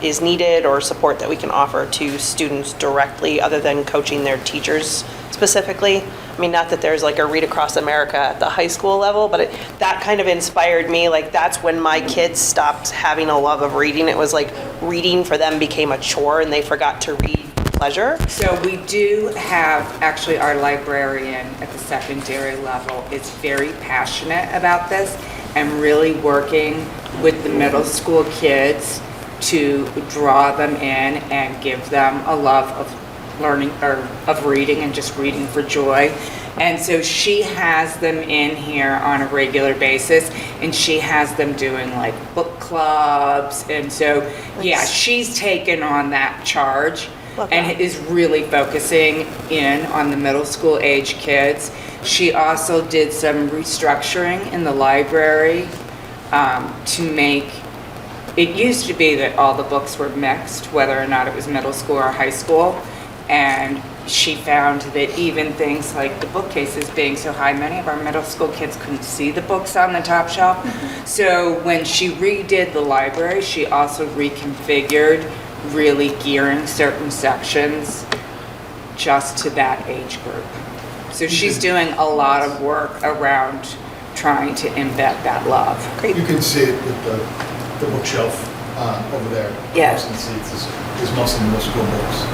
is needed or support that we can offer to students directly other than coaching their teachers specifically? I mean, not that there's like a Read Across America at the high school level, but that kind of inspired me. Like, that's when my kids stopped having a love of reading. It was like reading for them became a chore and they forgot to read pleasure. So we do have, actually, our librarian at the secondary level is very passionate about this and really working with the middle school kids to draw them in and give them a love of learning, or of reading, and just reading for joy. And so she has them in here on a regular basis, and she has them doing like book clubs. And so, yeah, she's taken on that charge and is really focusing in on the middle school age kids. She also did some restructuring in the library to make. It used to be that all the books were mixed, whether or not it was middle school or high school, and she found that even things like the bookcases being so high, many of our middle school kids couldn't see the books on the top shelf. So when she redid the library, she also reconfigured, really gearing certain sections just to that age group. So she's doing a lot of work around trying to embed that love. You can see it with the bookshelf over there. Yes. You can see there's mostly middle school books.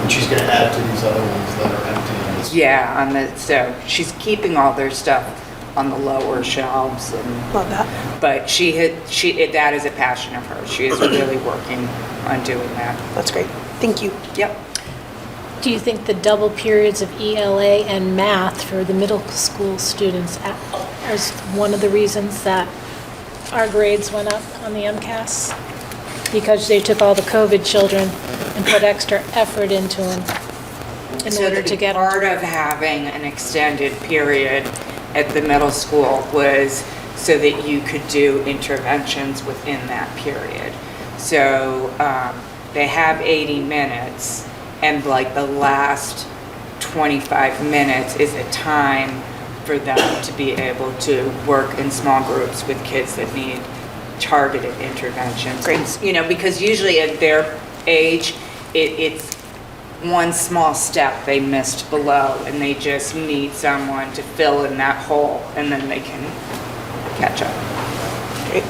And she's going to add to these other ones that are empty on this. Yeah, so she's keeping all their stuff on the lower shelves and. Love that. But that is a passion of hers. She is really working on doing that. That's great. Thank you. Yep. Do you think the double periods of ELA and math for the middle school students is one of the reasons that our grades went up on the MCAS? Because they took all the COVID children and put extra effort into them in order to get them. Part of having an extended period at the middle school was so that you could do interventions within that period. So they have 80 minutes, and like the last 25 minutes is a time for them to be able to work in small groups with kids that need targeted interventions. Great. You know, because usually at their age, it's one small step they missed below, and they just need someone to fill in that hole, and then they can catch up. Great.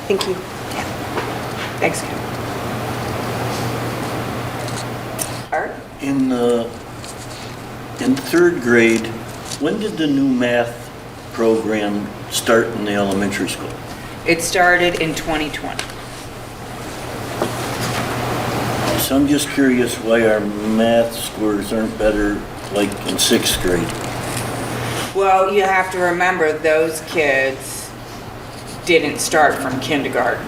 Thank you. Yeah. Thanks, Kim. Art? In third grade, when did the new math program start in the elementary school? It started in 2020. So I'm just curious why our math scores aren't better like in sixth grade. Well, you have to remember those kids didn't start from kindergarten.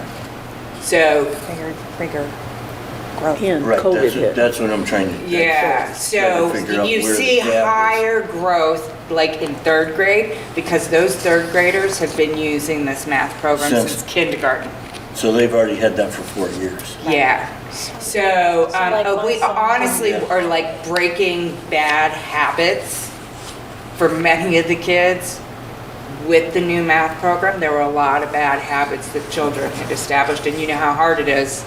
So Bigger growth. And Right, COVID hit. that's what I'm trying to. yeah, so figure out you where the see gap is. higher growth like in third grade because those third graders have been using this math program since kindergarten. So they've already had that for 4 years. Yeah. So like we my son- honestly are like breaking bad habits for many of the kids with the new math program. There were a lot of bad habits that children had established, and you know how hard it is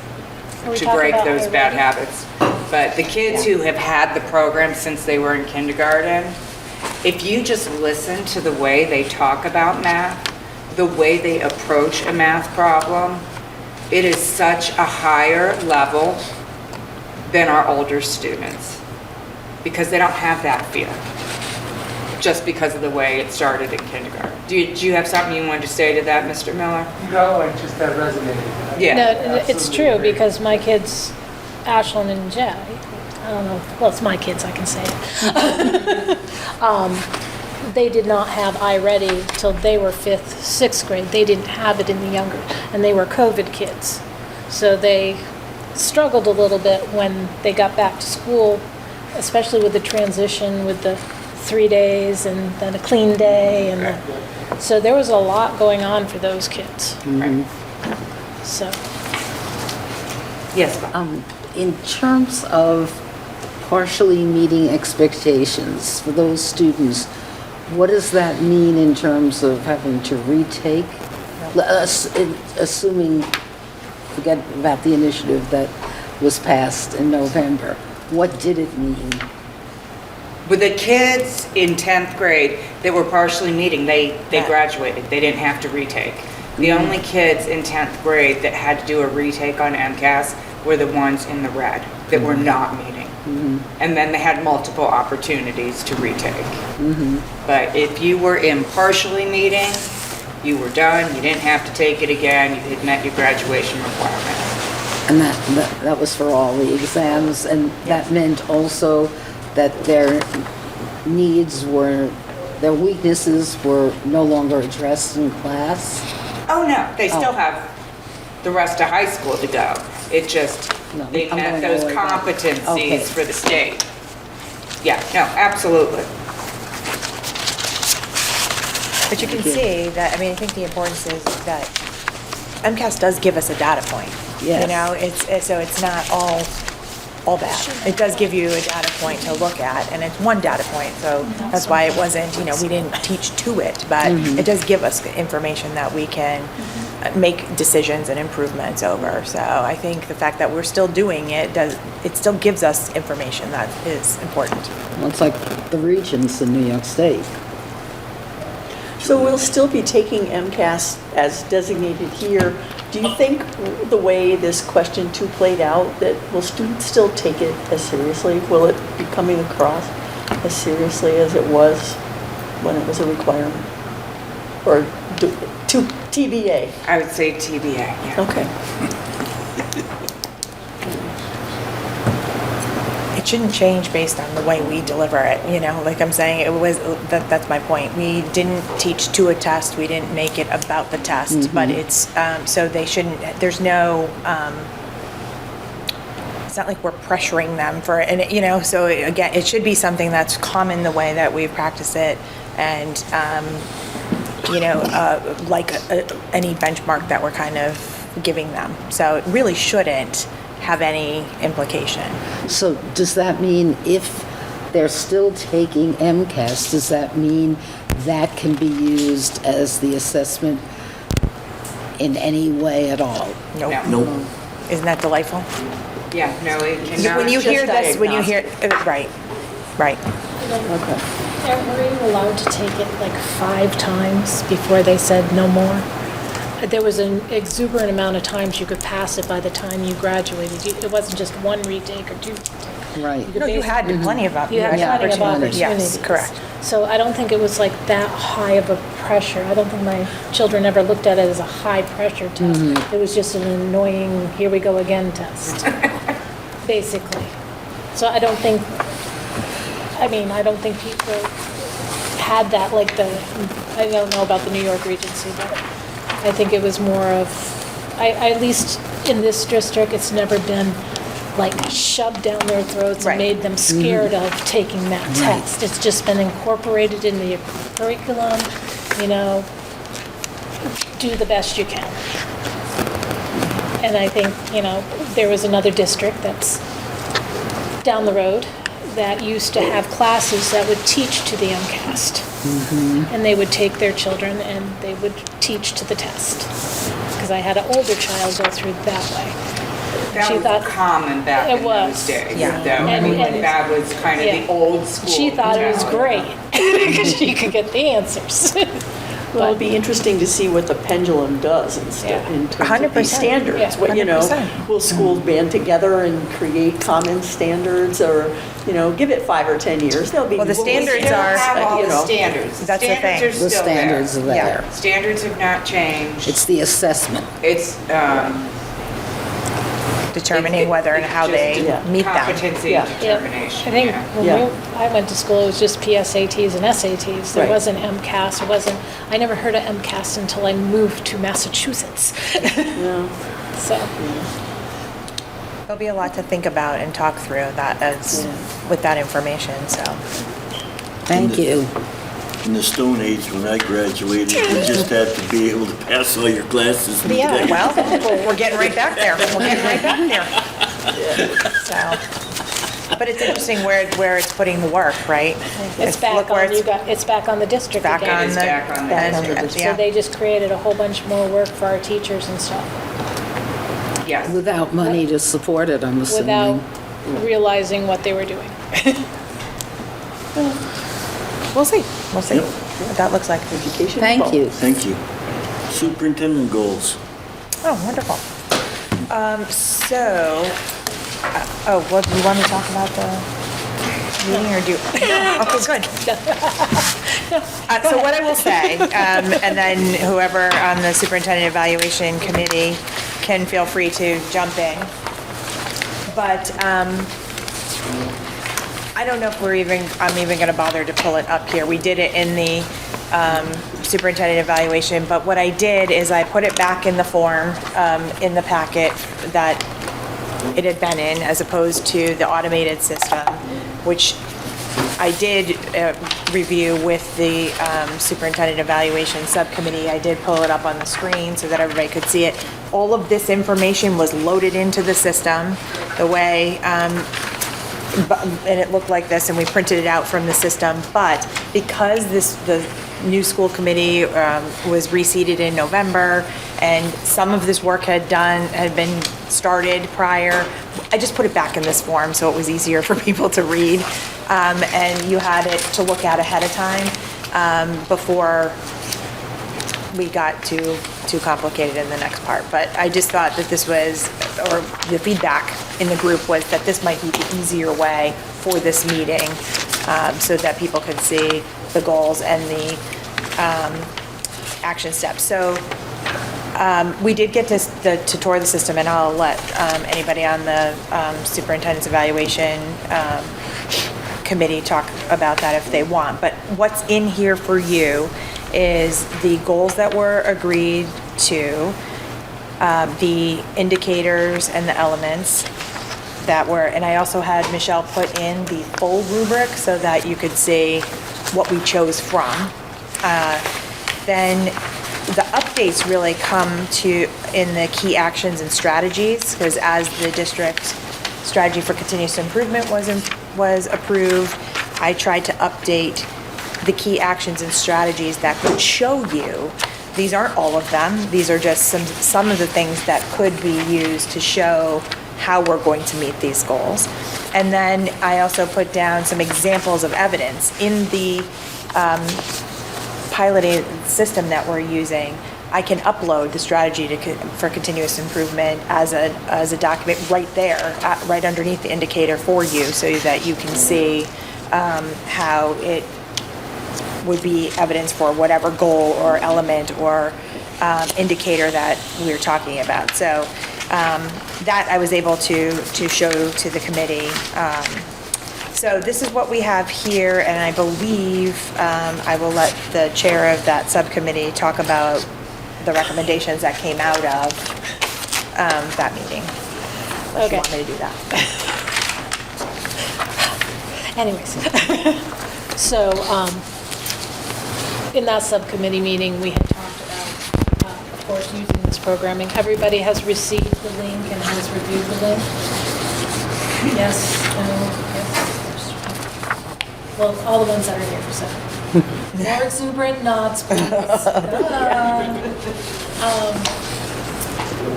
Are we to talking break about those bad already? habits. But the kids who have had the program since they were in kindergarten, if you just listen to the way they talk about math, the way they approach a math problem, it is such a higher level than our older students because they don't have that fear just because of the way it started in kindergarten. Do you have something you wanted to say to that, Mr. Miller? No, I just that resonated. Yeah. No, it's Absolutely true agree. because my kids, Ashlyn and Jay, I don't know, well, it's my kids, I can say it. They did not have iReady till they were 5th, 6th grade. They didn't have it in the younger, and they were COVID kids. So they struggled a little bit when they got back to school, especially with the transition with the 3 days and then a clean day. And so there was a lot going on for those kids. So. Yes, Bob. In terms of partially meeting expectations for those students, what does that mean in terms of having to retake? Assuming, forget about the initiative that was passed in November, what did it mean? With the kids in 10th grade that were partially meeting, they graduated. They didn't have to retake. The only kids in 10th grade that had to do a retake on MCAS were the ones in the red that were not meeting. And then they had multiple opportunities to retake. But if you were in partially meeting, you were done, you didn't have to take it again, you had met your graduation requirement. And that was for all the exams, and that meant also that their needs were, their weaknesses were no longer addressed in class? Oh, no, they still have the rest of high school to go. It just, No, they I'm met going all those the way back. competencies Okay. for the state. Yeah, no, absolutely. But you can see that, I mean, I think the importance is that MCAS does give us a data point. Yes. You know, so it's not all bad. It does give you a data point to look at, and it's one data point, so that's why it wasn't, you know, we didn't teach to it, but it does give us information that we can make decisions and improvements over. So I think the fact that we're still doing it still gives us information that is important. Well, it's like the regents in New York State. So we'll still be taking MCAS as designated here. Do you think the way this question 2 played out, that will students still take it as seriously? Will it be coming across as seriously as it was when it was a requirement? Or to TBA? I would say TBA, yeah. Okay. It shouldn't change based on the way we deliver it, you know, like I'm saying, it was, that's my point. We didn't teach to a test, we didn't make it about the test, but it's, so they shouldn't, there's no, it's not like we're pressuring them for it, and, you know, so again, it should be something that's common the way that we've practiced it, and, you know, like any benchmark that we're kind of giving them. So it really shouldn't have any implication. So does that mean if they're still taking MCAS, does that mean that can be used as the assessment in any way at all? Nope. Nope. Isn't that delightful? Yeah, no, it cannot. When you hear just this, when you hear, right. Okay. Were you allowed to take it like 5 times before they said no more? There was an exuberant amount of times you could pass it by the time you graduated. It wasn't just 1 retake or 2. Right. No, you had plenty of You had plenty of opportunities. Yes, correct. So I don't think it was like that high of a pressure. I don't think my children ever looked at it as a high pressure test. It was just an annoying, here we go again test, basically. So I don't think people had that like I don't know about the New York Regency, but I think it was more of, at least in this district, it's never been like shoved down their throats and made them scared of taking that test. It's just been incorporated in the curriculum, you know, do the best you can. And I think, you know, there was another district that's down the road that used to have classes that would teach to the MCAS. And they would take their children and they would teach to the test. Because I had an older child go through that way. That She was thought- common back It in was. those days. Yeah. Though. I mean, that was kind of the old school. She thought it was great because she could get the answers. Well, it'd be interesting to see what the pendulum does instead in terms of 100%. these standards. Yeah, What, you know, 100%. will schools band together and create common standards, or, you know, give it 5 or 10 years, there'll be. Well, the new standards We don't are, have all you the know. standards. That's the Standards thing. are The still standards are there. there. Standards have not changed. It's the assessment. It's, determining whether and how they meet them. competency Yeah. determination. I think yeah. when I went to school, it was just PSATs and SATs. There Right. wasn't MCAS. I never heard of MCAS until I moved to Massachusetts. Yeah. So, There'll be a lot to think about and talk through that with that information, so. Thank you. In the Stone Age, when I graduated, you just had to be able to pass all your classes. in a Yeah, day. well, we're getting right back there. We're getting right back there. So, but it's interesting where it's putting the work, right? it's back Look where on, it's back on the district back again. on It's the. back on the and- So yeah. they just created a whole bunch more work for our teachers and stuff, Yes. Without money to support it, I'm without assuming. realizing what they were doing. We'll see. We'll see Yep. what that looks like. Education. Thank you. Thank you. Superintendent goals. Oh, wonderful. Well, do you want to talk about the meeting or do? Okay, good. So what I will say, and then whoever on the superintendent evaluation committee can feel free to jump in. But I don't know if I'm even going to bother to pull it up here. We did it in the superintendent evaluation, but what I did is I put it back in the form, in the packet that it had been in, as opposed to the automated system, which I did review with the superintendent evaluation subcommittee. I did pull it up on the screen so that everybody could see it. All of this information was loaded into the system the way, and it looked like this, and we printed it out from the system. But because the new school committee was reseated in November, and some of this work had been started prior, I just put it back in this form so it was easier for people to read. And you had it to look at ahead of time before we got too complicated in the next part. But I just thought that this was, or the feedback in the group was that this might be the easier way for this meeting, so that people could see the goals and the action steps. So we did get to tour the system, and I'll let anybody on the superintendent's evaluation committee talk about that if they want. But what's in here for you is the goals that were agreed to, the indicators and the elements that were, and I also had Michelle put in the full rubric so that you could see what we chose from. Then the updates really come to in the key actions and strategies, because as the district strategy for continuous improvement was approved, I tried to update the key actions and strategies that could show you. These aren't all of them. These are just some of the things that could be used to show how we're going to meet these goals. And then I also put down some examples of evidence in the piloted system that we're using. I can upload the strategy for continuous improvement as a document right there, right underneath the indicator for you, so that you can see how it would be evidence for whatever goal or element or indicator that we're talking about. So that I was able to show to the committee. So this is what we have here, and I believe I will let the chair of that subcommittee talk about the recommendations that came out of that meeting. If you want me to do that. Anyways, so in that subcommittee meeting, we had talked about, of course, using this programming. Everybody has received the link and has reviewed the link? Yes, no, yes. Well, all the ones that are here, so. More exuberant nods, please.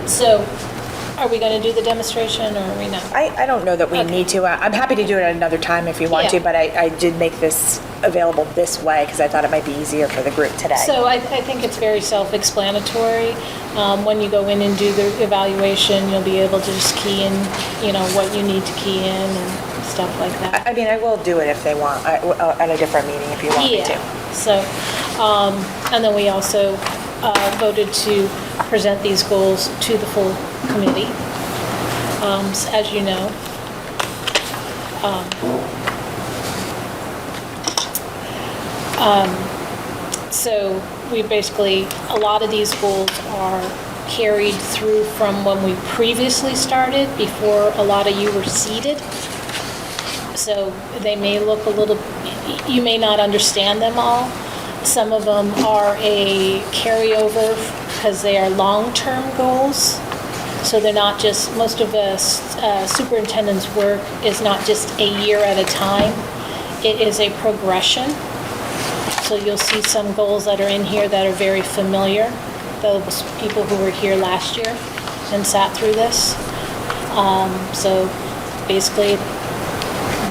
So, are we going to do the demonstration, or are we not? I don't know that we need to. I'm happy to do it at another time if you want to, but I did make this available this way because I thought it might be easier for the group today. So I think it's very self-explanatory. When you go in and do the evaluation, you'll be able to just key in, what you need to key in and stuff like that. I mean, I will do it if they want, at a different meeting if you want me to. So, and then we also voted to present these goals to the full committee. As you know, so we basically, a lot of these goals are carried through from when we previously started, before a lot of you were seated. So they may look a little, you may not understand them all. Some of them are a carryover because they are long-term goals. So they're not just, most of the superintendent's work is not just a year at a time. It is a progression. So you'll see some goals that are in here that are very familiar. Those people who were here last year and sat through this. So basically,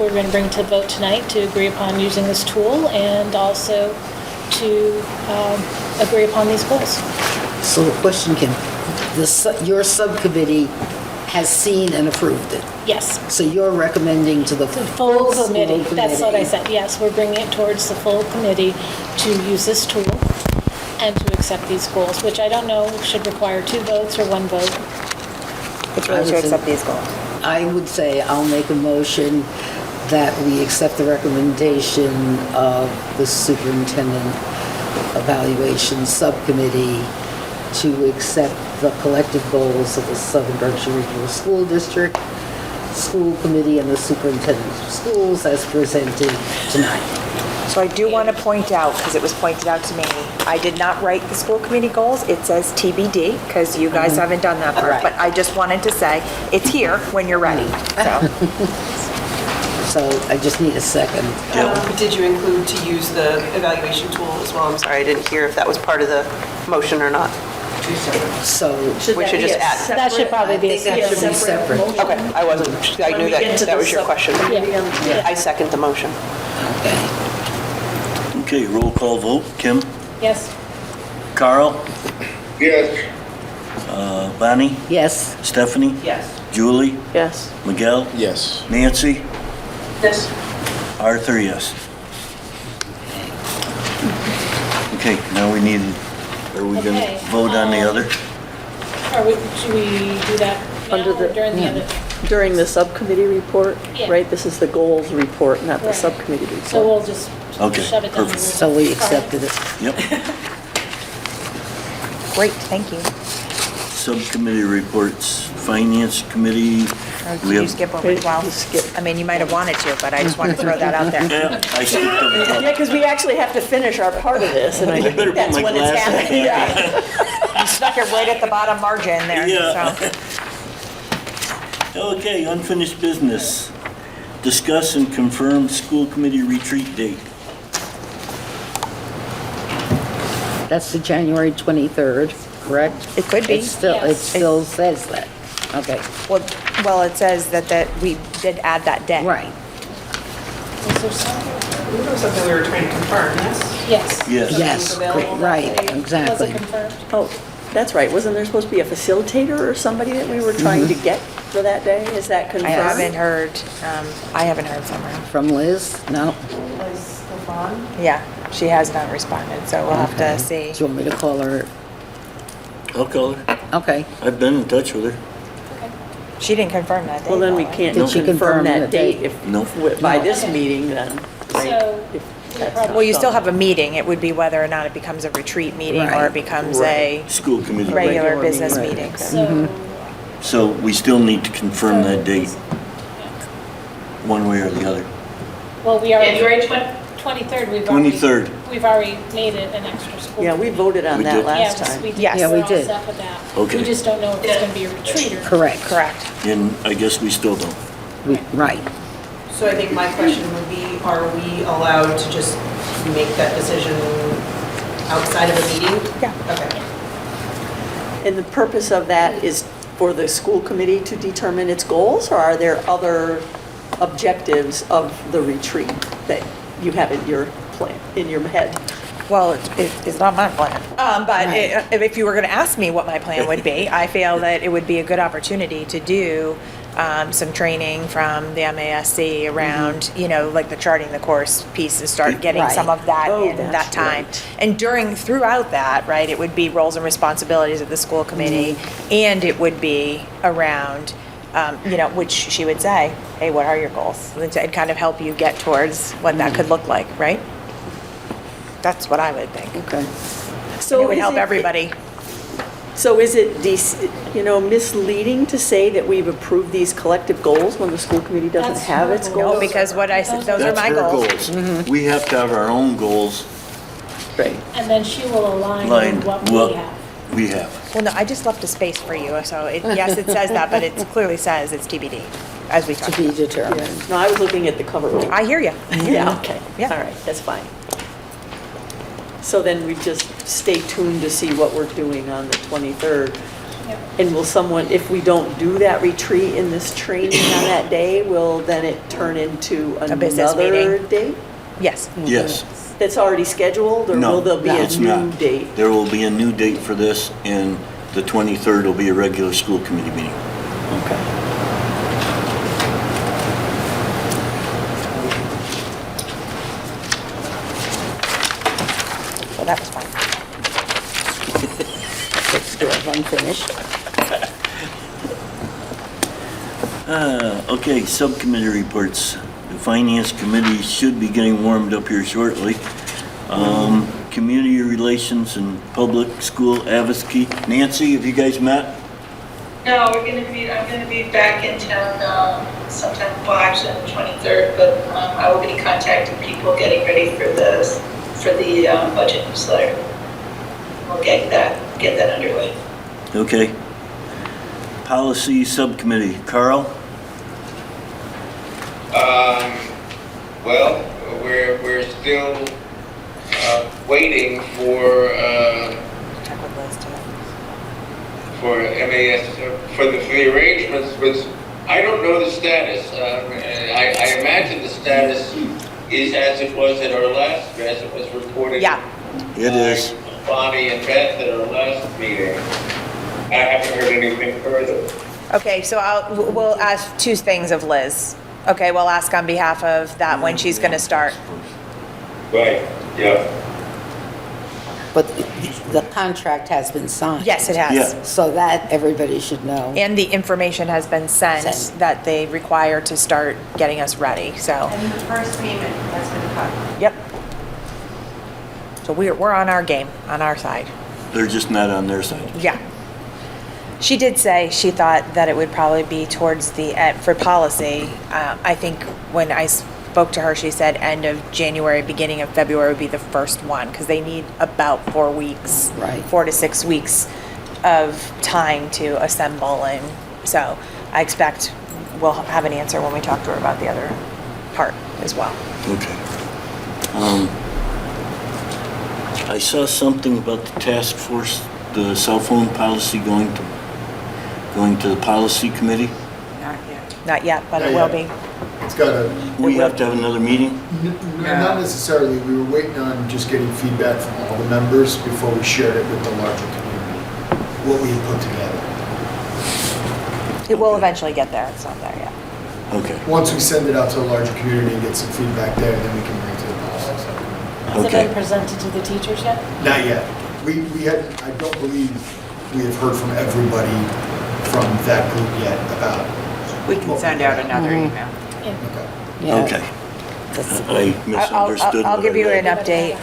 we're going to bring to vote tonight to agree upon using this tool and also to agree upon these goals. So the question, Kim, your subcommittee has seen and approved it? Yes. So you're recommending to the full committee. That's what I said. Yes, we're bringing it towards the full committee to use this tool and to accept these goals, which I don't know should require 2 votes or 1 vote. It's really to accept these goals. I would say I'll make a motion that we accept the recommendation of the superintendent evaluation subcommittee to accept the collective goals of the Southern Berkshire Regional School District, School Committee, and the Superintendent of Schools as presented tonight. So I do want to point out, because it was pointed out to me, I did not write the school committee goals. It says TBD, because you guys haven't done that part. Right. But I just wanted to say, it's here when you're ready. So I just need a second. Did you include to use the evaluation tool as well? I'm sorry, I didn't hear if that was part of the motion or not. So we should just add. That should probably be a separate. Okay, I wasn't, I knew that was your question. Yeah. I second the motion. Okay. Okay, roll call vote. Kim? Yes. Carl? Yes. Bonnie? Yes. Stephanie? Yes. Julie? Yes. Miguel? Yes. Nancy? Yes. Arthur, yes. Okay, now we need, are we gonna Okay, vote on the other? Should we do that now Under or the- during the other? During the subcommittee report, Yeah. right? This is the goals report, not the Right. subcommittee report. So we'll just Okay, shove it down the perfect. road. So we All right. accepted it. Yep. Great, thank you. Subcommittee reports, Finance Committee. Or We did you have- skip over 12? I mean, you might have wanted to, but I just want to throw that out there. Yeah, I skipped over Yeah, 12. because we actually have to finish our part of this, and I I think better put that's my when it's glasses happening. back. Yeah. You stuck it right at the bottom margin there, Yeah. so. Okay, unfinished business. Discuss and confirm school committee retreat date. That's the January 23rd, correct? It could be. It Yes. still says that. Okay, Well, it says that we did add that day. right. Is there something? That was something we were trying to confirm, yes? Yes. Yes. Yes, available that right, day? exactly. Was it confirmed? Oh, that's right. Wasn't there supposed to be a facilitator or somebody that we were trying to get for that day? Is that I confirmed? haven't heard from her. From Liz? No? Was Stefan? Yeah, she has not responded, so we'll have to see. Do you want me to call her? I'll call her. Okay. I've been in touch with her. She didn't confirm that date. Well, then we though, right? can't Did she confirm confirm that the date date? if, No. by No. this Okay. meeting then, right? So, If you'll that's probably- Well, you still done. have a meeting. It would be whether or not it becomes a retreat meeting or Right. it becomes a School committee. regular Regular business meeting, meeting. So. So we still need to confirm that date, one way or the other. Well, we already. January 23rd, we've already. 23rd. We've already made it an extra school. Yeah, we voted on We that did. last Yes, time. we did. Yes. Yeah, we We're all did. set with that. Okay. We just don't know if it's going to be a retreat or. Correct. Correct. And I guess we still don't. Right. So I think my question would be, are we allowed to just make that decision outside of a meeting? Yeah. Okay. And the purpose of that is for the school committee to determine its goals, or are there other objectives of the retreat that you have in your plan, in your head? Well, it's not my plan. But if you were going to ask me what my plan would be, I feel that it would be a good opportunity to do some training from the MASC around, like the charting the course piece and start getting Right. some of that Oh, in that's that time. right. And throughout that, right, it would be roles and responsibilities of the school committee, and it would be around, which she would say, hey, what are your goals? And kind of help you get towards what that could look like, right? That's what I would think. Okay. So it would is help everybody. So is it, misleading to say that we've approved these collective goals when the school committee doesn't That's have its her goals? No, because what I said, those are That's my her goals. We have to have our own goals Right. And then she will align lined with what what we have. we have. Well, no, I just left a space for you, so yes, it says that, but it clearly says it's TBD, as we To talked be about. determined. No, I was looking at the cover. I hear you. Yeah, okay. Yeah. All right, that's fine. So then we just stay tuned to see what we're doing on the 23rd. Yep. And will someone, if we don't do that retreat in this training on that day, will then it turn into A business another meeting. date Yes. Yes. that's already scheduled? Or No, will there be a it's new not. date? There will be a new date for this, and the 23rd will be a regular school committee meeting. Okay. So that was fine. It's still unfinished. Okay, subcommittee reports. The Finance Committee should be getting warmed up here shortly. Community Relations and Public School Advocacy. Nancy, have you guys met? No, I'm gonna be back in town sometime, well, actually on the 23rd, but I will be contacting people getting ready for the budget newsletter. We'll get that underway. Okay. Policy Subcommittee. Carl? Well, we're still waiting for Check with Liz too. for MAS for the arrangements. Which I don't know the status. I imagine the status is as it was at our last, as it was reported. Yeah. It is. Bonnie and Beth at our last meeting. I haven't heard anything further. Okay, so we'll ask two things of Liz. Okay, we'll ask on behalf of that when she's going to start. Right, yeah. But the contract has been signed. Yes, it has. Yeah. So that everybody should know. And the information has been sent that they require to start getting us ready, so. And the first payment has been cut. Yep. So we're on our game, on our side. They're just not on their side. Yeah. She did say she thought that it would probably be towards the end, for policy. I think when I spoke to her, she said end of January, beginning of February would be the first one, because they need about 4 weeks. Right. 4 to 6 weeks of time to assemble, and so I expect we'll have an answer when we talk to her about the other part as well. Okay. I saw something about the task force, the cell phone policy going to the policy committee. Not yet, but it will be. It's got a. We have to have another meeting? Not necessarily, we were waiting on just getting feedback from all the members before we shared it with the larger community, what we had put together. It will eventually get there, it's not there yet. Okay. Once we send it out to the larger community and get some feedback there, then we can bring it to the policy subcommittee. Has it been presented to the teachers yet? Not yet. We had, I don't believe we have heard from everybody from that group yet about. We can send out another email. Yeah. Okay. I misunderstood. I'll give you an update.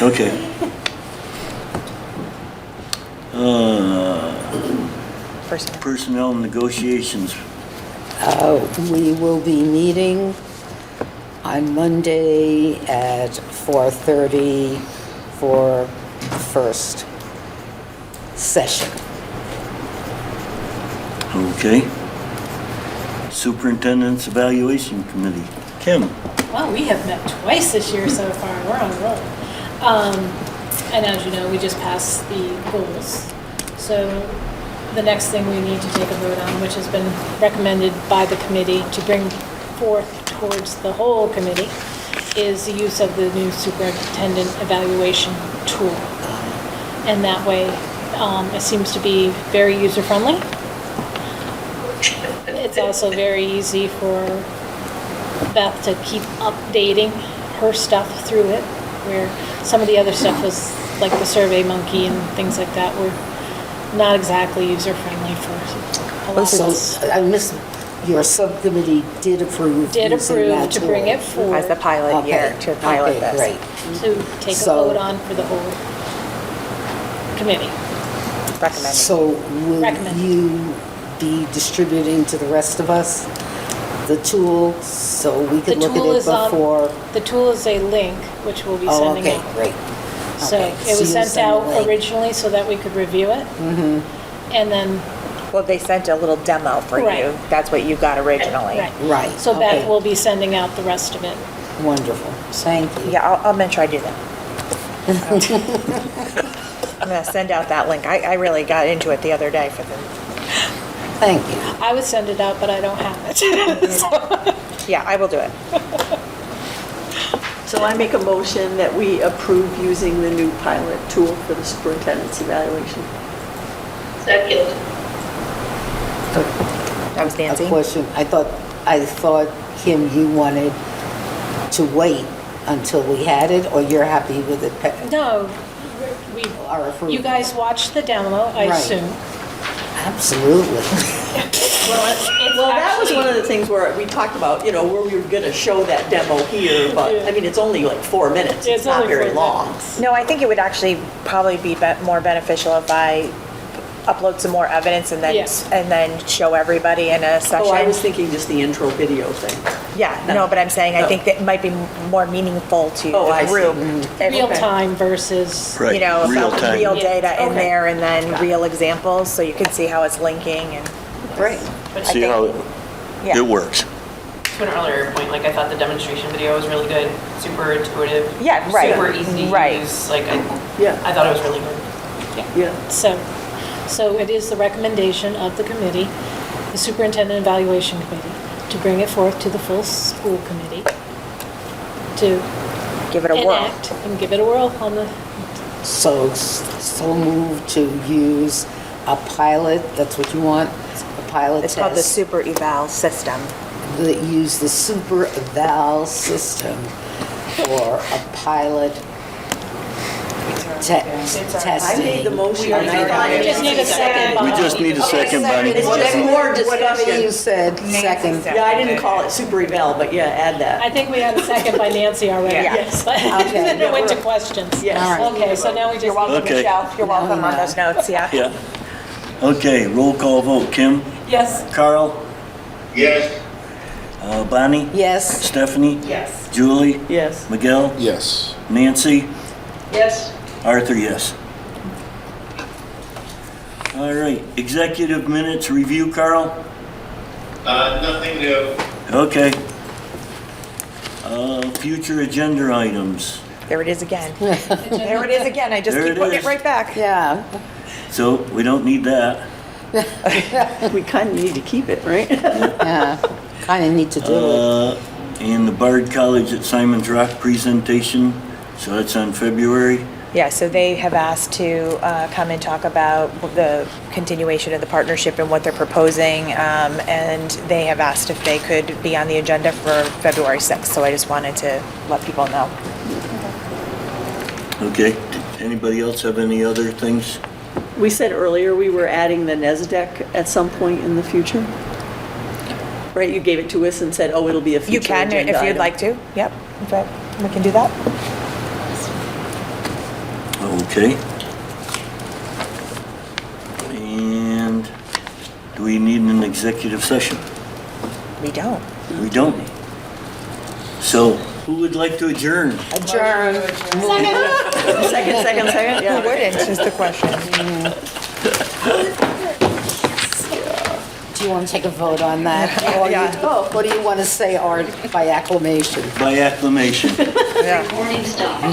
Okay. Personnel negotiations. We will be meeting on Monday at 4:30 for the first session. Okay. Superintendent's Evaluation Committee. Kim? Well, we have met twice this year so far. We're on a roll. And as you know, we just passed the goals. So the next thing we need to take a vote on, which has been recommended by the committee to bring forth towards the whole committee, is the use of the new superintendent evaluation tool. And that way, it seems to be very user-friendly. It's also very easy for Beth to keep updating her stuff through it, where some of the other stuff was like the Survey Monkey and things like that were not exactly user-friendly for a lot of us. I missed, your subcommittee did approve Did using approve that to tool. bring it forward. As the pilot year, to pilot this. Great. To take a So- vote on for the whole committee. Recommended. So will Recommend. you be distributing to the rest of us the tool so we The could look at tool it is on, before? the tool is a link, which we'll be Oh, sending okay, out. great. So Okay, it was you'll sent send the out link. originally so that we could review it. And then, Well, they sent a little demo for Right. you. That's what you got originally. right. Right, So Beth okay. will be sending out the rest of it. Wonderful, thank you. Yeah, I'll make sure I do that. I'm gonna send out that link. I really got into it the other day for them. Thank you. I would send it out, but I don't have it. So- Yeah, I will do it. So I make a motion that we approve using the new pilot tool for the superintendent's evaluation. Second. That was Nancy. A question, I thought, Kim, you wanted to wait until we had it, or you're happy with it? No, we, Are approved? you guys watched the demo, I Right. assume. Absolutely. Well, that was one of the things where we talked about, where we were gonna show that demo here, but, I mean, it's only like 4 minutes. It's not only very 4 long. minutes. No, I think it would actually probably be more beneficial if I upload some more evidence and then, Yeah. and then show everybody in a session. Oh, I was thinking just the intro video thing. Yeah, no, but I'm saying, I think that it might be more meaningful to Oh, I the see. group. Real time versus, Right, You know, real some time. real data in Okay. there and then real examples, so you can see how it's linking and. Great. See how Yeah. it works. To an earlier point, like I thought the demonstration video was really good, super intuitive. Yeah, right. Super easy to Right. use, like Yeah. I thought it was really good. Yeah. so it is the recommendation of the committee, the Superintendent Evaluation Committee, to bring it forth to the full school committee to Give it a whirl. enact and give it a whirl on the, So move to use a pilot, that's what you want? A pilot It's called the test? super eval system. That use the super eval system for a pilot testing. I made the motion. and I thought we just need a second. We just need a second, Bonnie. It's just more Whatever you discussion. said, second. Yeah, I didn't call it super eval, but yeah, add that. I think we had a second by Nancy already. Yes. But Okay. then it went to questions. Yes. All right. Okay, so now we just. You're welcome, Okay. Michelle. You're welcome on No. those notes, yeah. Yeah. Okay, roll call vote. Kim? Yes. Carl? Yes. Bonnie? Yes, Stephanie? Yes. Julie? Yes. Miguel? Yes. Nancy? Yes. Arthur, yes. All right, executive minutes review, Carl? Nothing new. Okay. Future agenda items. There it is again. There it is again. I just There keep it putting is. it right back. yeah. So we don't need that. We kind of need to keep it, right? Yeah, kind of need to do it. And the Bard College at Simon's Rock presentation, so that's on February. Yeah, so they have asked to come and talk about the continuation of the partnership and what they're proposing, and they have asked if they could be on the agenda for February 6th, so I just wanted to let people know. Okay, anybody else have any other things? We said earlier we were adding the NESDEC at some point in the future. Right, you gave it to us and said, oh, it'll be a future You can, agenda if you'd item. like to. Yep, okay, we can do that. Okay. And do we need an executive session? We don't. We don't. So who would like to adjourn? Adjourn. Second, yeah. Who wouldn't, is the question. Do you want to take a vote on that? Or what do you want to say, Art, by acclamation? By acclamation. Yeah. Morning stuff.